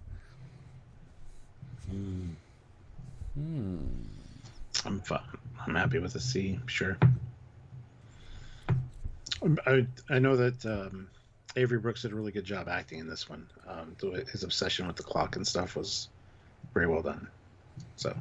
I'm fine. I'm happy with a C, sure. I know that Avery Brooks did a really good job acting in this one. His obsession with the clock and stuff was very well done. So.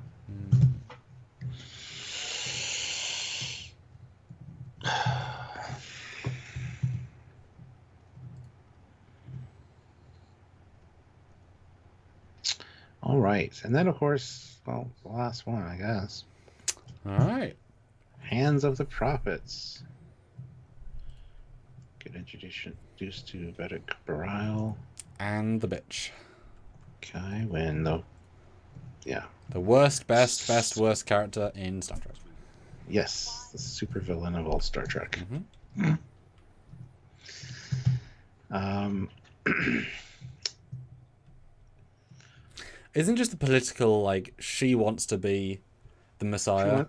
All right, and then of course, well, the last one, I guess. All right. Hands of the Prophets. Get introduced to Vedic Barile. And the bitch. Kai Wynn, though. Yeah. The worst, best, worst character in Star Trek. Yes, the super villain of all Star Trek. Isn't just the political, like, she wants to be the Messiah?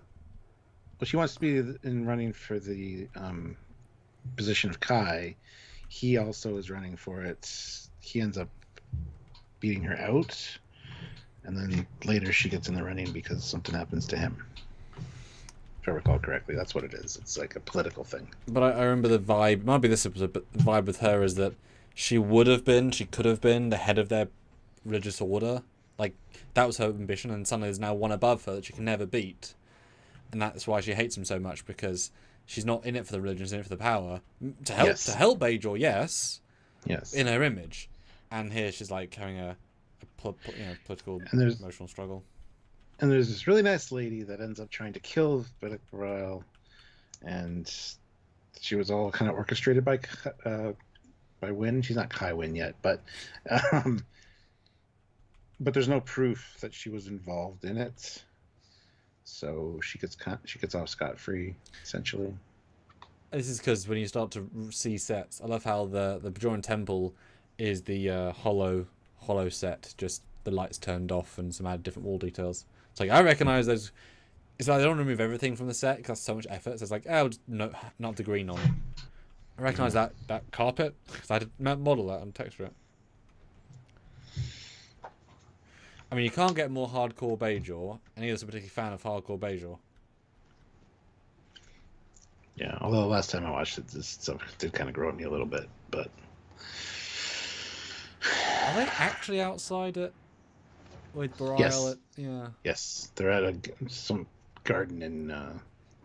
She wants to be in running for the position of Kai. He also is running for it. He ends up beating her out, and then later she gets in the running because something happens to him. If I recall correctly, that's what it is. It's like a political thing. But I remember the vibe, might be this episode, but the vibe with her is that she could have been the head of their religious order. Like, that was her ambition, and suddenly there's now one above her that she can never beat. And that's why she hates him so much, because she's not in it for the religion, she's in it for the power. To help Bajor, yes. In her image. And here she's like having a political, emotional struggle. And there's this really nice lady that ends up trying to kill Vedic Barile, and she was all kind of orchestrated by Wynn. She's not Kai Wynn yet, but there's no proof that she was involved in it, so she gets off scot-free, essentially. This is because when you start to see sets, I love how the Bajoran Temple is the hollow set, just the lights turned off and some added different wall details. It's like, I recognise those. It's like they don't remove everything from the set because that's so much effort. So it's like, not the green on. I recognise that carpet because I had to model that and texture it. I mean, you can't get more hardcore Bajor, and he was a particularly fan of hardcore Bajor. Yeah, although the last time I watched it, this stuff did kind of grow on me a little bit, but... Are they actually outside it? With Barile? Yes. Yeah. Yes, they're at some garden in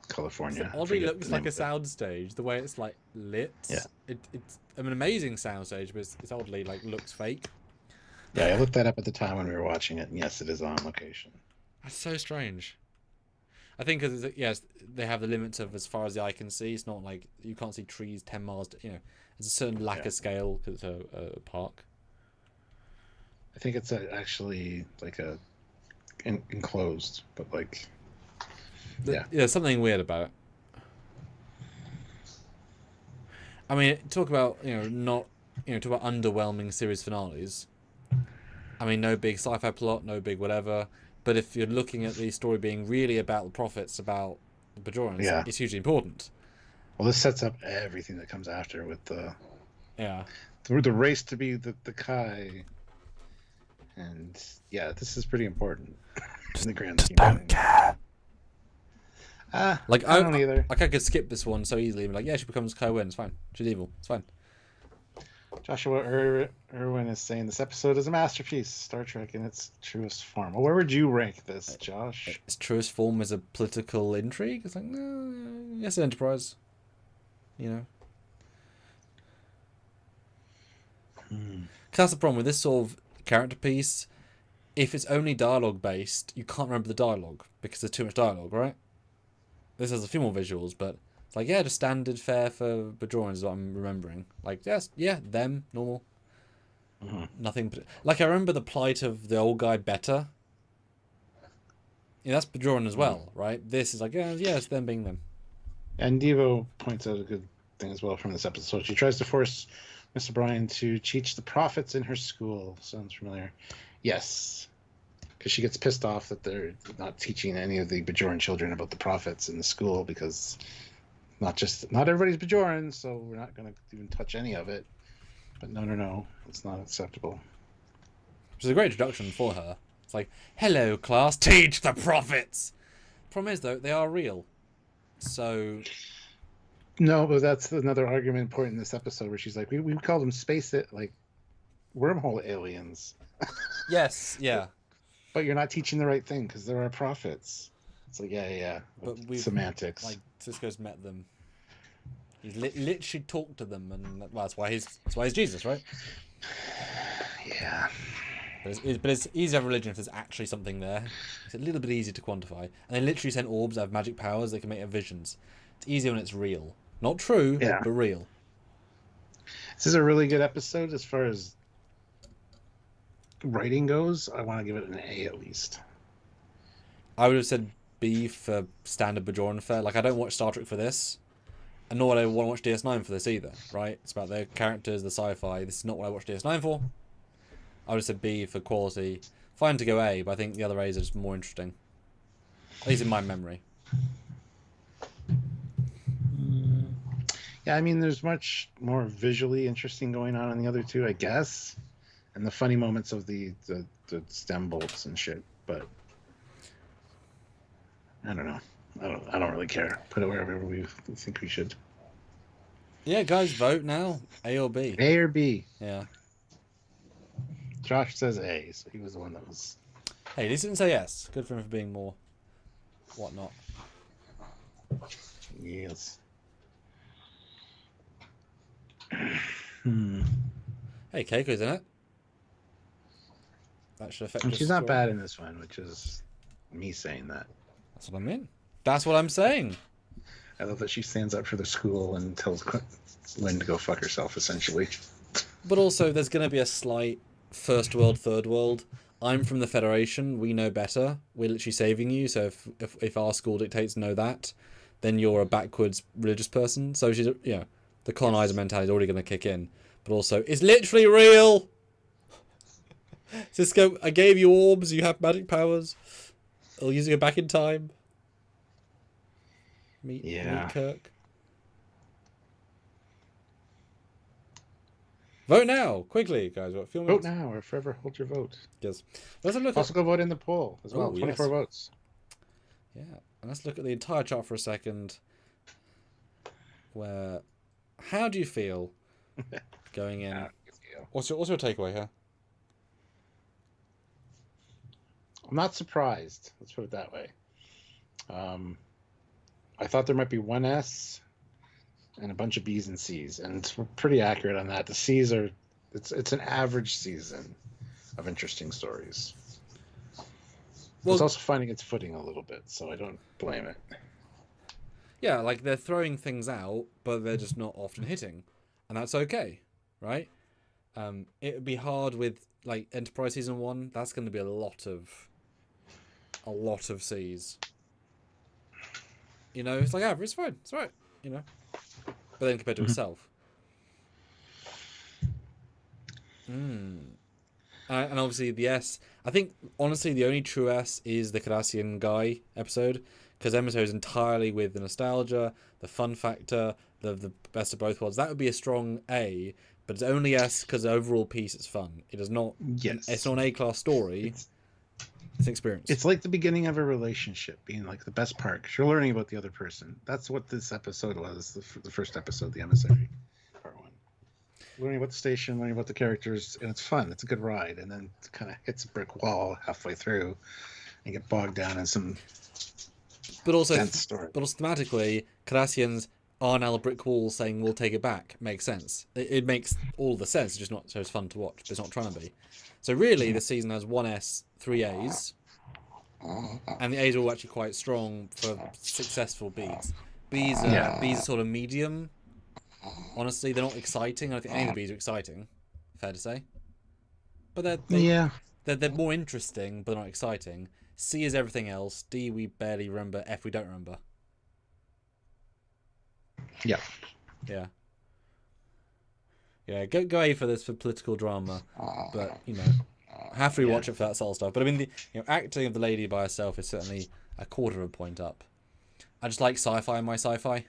California. It oddly looks like a soundstage, the way it's like lit. Yeah. It's an amazing soundstage, but it's oddly like looks fake. Yeah, I looked that up at the time when we were watching it, and yes, it is on location. That's so strange. I think because they have the limits of as far as the eye can see. It's not like you can't see trees 10 miles. There's a certain lack of scale because it's a park. I think it's actually like enclosed, but like there's something weird about it. I mean, talk about talk about underwhelming series finales. I mean, no big sci-fi plot, no big whatever. But if you're looking at the story being really about the prophets, about the Bajorans, it's hugely important. Well, this sets up everything that comes after with the race to be the Kai. And this is pretty important in the grand scheme. Don't care. I don't either. Like I could skip this one so easily. Like, she becomes Kai Wynn. It's fine. She's evil. It's fine. Joshua Irwin is saying this episode is a masterpiece, Star Trek in its truest form. Well, where would you rank this, Josh? Its truest form is a political intrigue. It's like, no, yes, Enterprise. You know. Because that's the problem with this sort of character piece. If it's only dialogue based, you can't remember the dialogue because there's too much dialogue, right? This has a few more visuals, but it's like, yeah, just standard fare for Bajorans is what I'm remembering. Like, yes, yeah, them, normal. Nothing. Like, I remember the plight of the old guy better. Yeah, that's Bajoran as well, right? This is like, yeah, it's them being them. And Devo points out a good thing as well from this episode. She tries to force Mr. Bryan to teach the prophets in her school. Sounds familiar. Yes. Because she gets pissed off that they're not teaching any of the Bajoran children about the prophets in the school because not everybody's Bajoran, so we're not going to even touch any of it. But no, it's not acceptable. Which is a great introduction for her. It's like, hello, class, teach the prophets! Problem is, though, they are real. So... No, but that's another argument point in this episode where she's like, we call them wormhole aliens. Yes, yeah. But you're not teaching the right thing because there are prophets. It's like, yeah. But we've, semantics. Like, Sisko's met them. He's literally talked to them, and well, that's why he's Jesus, right? Yeah. But it's easy to have religion if there's actually something there. It's a little bit easy to quantify. And they literally send orbs that have magic powers. They can make visions. It's easy when it's real. Not true, but real. This is a really good episode as far as writing goes. I want to give it an A at least. I would have said B for standard Bajoran fare. Like, I don't watch Star Trek for this. And nor would I want to watch DS9 for this either, right? It's about their characters, the sci-fi. This is not what I watch DS9 for. I would have said B for quality. Fine to go A, but I think the other A's are just more interesting. At least in my memory. Yeah, I mean, there's much more visually interesting going on in the other two, I guess. And the funny moments of the stem bolts and shit, but I don't know. I don't really care. Put it wherever we think we should. Yeah, guys, vote now. A or B. A or B. Yeah. Josh says A, so he was the one that was... Hey, at least he didn't say yes. Good for him for being more whatnot. Yes. Hey, Keiko's in it. That should affect. And she's not bad in this one, which is me saying that. That's what I mean. That's what I'm saying. I love that she stands up for the school and tells Lynn to go fuck herself, essentially. But also, there's going to be a slight first world, third world. I'm from the Federation. We know better. We're literally saving you. So if our school dictates know that, then you're a backwards religious person. So she's, the colonizer mentality is already going to kick in. But also, it's literally real. Sisko, I gave you orbs. You have magic powers. I'll use it back in time. Meet Kirk. Vote now, quickly, guys. What? Vote now, or forever hold your vote. Yes. Let's look. Also, go vote in the poll as well. 24 votes. Yeah, and let's look at the entire chart for a second. How do you feel going in? What's your takeaway here? I'm not surprised. Let's put it that way. I thought there might be one S and a bunch of B's and C's, and we're pretty accurate on that. The C's are it's an average season of interesting stories. Well, it's also finding its footing a little bit, so I don't blame it. Yeah, like they're throwing things out, but they're just not often hitting, and that's okay, right? It would be hard with like Enterprise Season 1. That's going to be a lot of C's. It's like average. It's fine. It's right. But then compared to itself. And obviously the S. I think honestly the only true S is the Cardassian guy episode, because episode is entirely with the nostalgia, the fun factor, the best of both worlds. That would be a strong A, but it's only S because the overall piece is fun. It is not. Yes. It's not an A-class story. It's experience. It's like the beginning of a relationship being like the best part, because you're learning about the other person. That's what this episode was, the first episode, the emissary, part 1. learning about the station, learning about the characters, and it's fun. It's a good ride, and then it kind of hits a brick wall halfway through, and get bogged down in some But also, dense story. but also thematically, Cardassians are now a brick wall saying we'll take it back. Makes sense. It makes all the sense. It's just not so it's fun to watch. But it's not trying to be. So really, the season has 1 S, 3 A's, and the A's are all actually quite strong for successful Bs. Bs are sort of medium. Honestly, they're not exciting. I don't think any of the Bs are exciting. Fair to say. But they're more interesting, but not exciting. C is everything else. D we barely remember. F we don't remember. Yeah. Yeah. Yeah, go A for this for political drama, but have to rewatch it for that sort of stuff. But I mean, the acting of the lady by herself is certainly a quarter of a point up. I just like sci-fi in my sci-fi.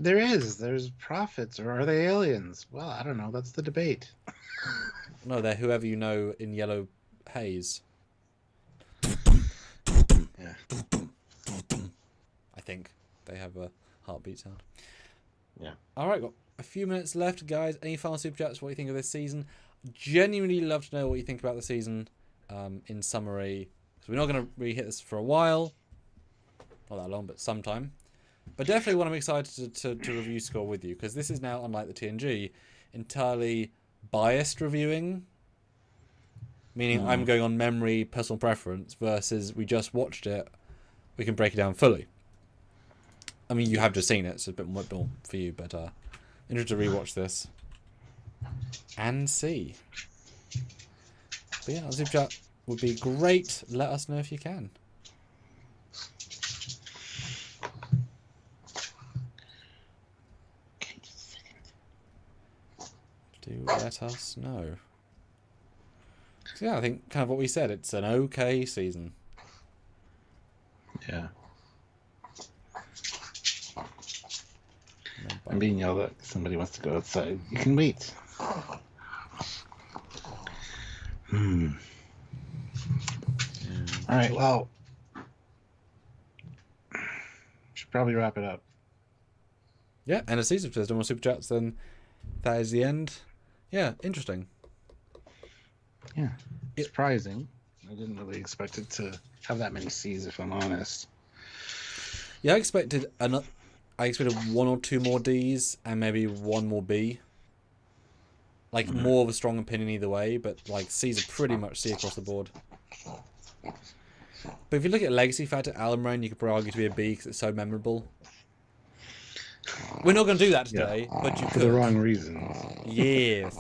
There's prophets, or are they aliens? Well, I don't know. That's the debate. No, they're whoever you know in yellow haze. Yeah. I think they have a heartbeat sound. Yeah. All right, got a few minutes left, guys. Any final super chats? What do you think of this season? Genuinely love to know what you think about the season. In summary, so we're not going to re-hit this for a while. Not that long, but sometime. But definitely one I'm excited to review score with you, because this is now, unlike the TNG, entirely biased reviewing. Meaning I'm going on memory, personal preference, versus we just watched it. We can break it down fully. I mean, you have just seen it, so it's a bit more for you, but interested to rewatch this and see. But yeah, a super chat would be great. Let us know if you can. Do let us know. So yeah, I think kind of what we said. It's an okay season. Yeah. I'm being yelled at. Somebody wants to go outside. You can wait. All right. Well, should probably wrap it up. Yeah, and a season. If there's no more super chats, then that is the end. Yeah, interesting. Yeah, surprising. I didn't really expect it to have that many C's, if I'm honest. Yeah, I expected 1 or 2 more D's and maybe 1 more B. Like more of a strong opinion either way, but like C's are pretty much C across the board. But if you look at legacy factor, Alumrain, you could probably argue to be a B because it's so memorable. We're not going to do that today, but you could. For the wrong reasons. Yes.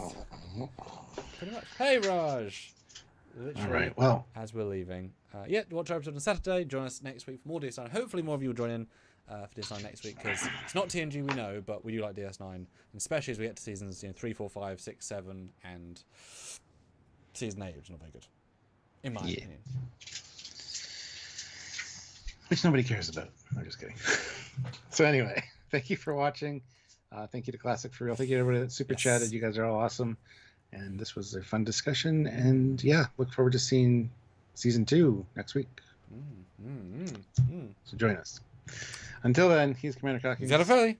Pretty much. Hey, Raj. Literally, all right. Well, as we're leaving, watch our episode on Saturday. Join us next week for more DS9. Hopefully, more of you will join in for DS9 next week, because it's not TNG, we know, but we do like DS9, and especially as we get to seasons 3, 4, 5, 6, 7, and season 8, which is not very good, in my opinion. Which nobody cares about. I'm just kidding. So anyway, thank you for watching. Thank you to Classic for Real. Thank you to everybody that super chatted. You guys are all awesome. And this was a fun discussion. And yeah, look forward to seeing season 2 next week. So join us. Until then, he's Commander Cocky. He's got a Foley.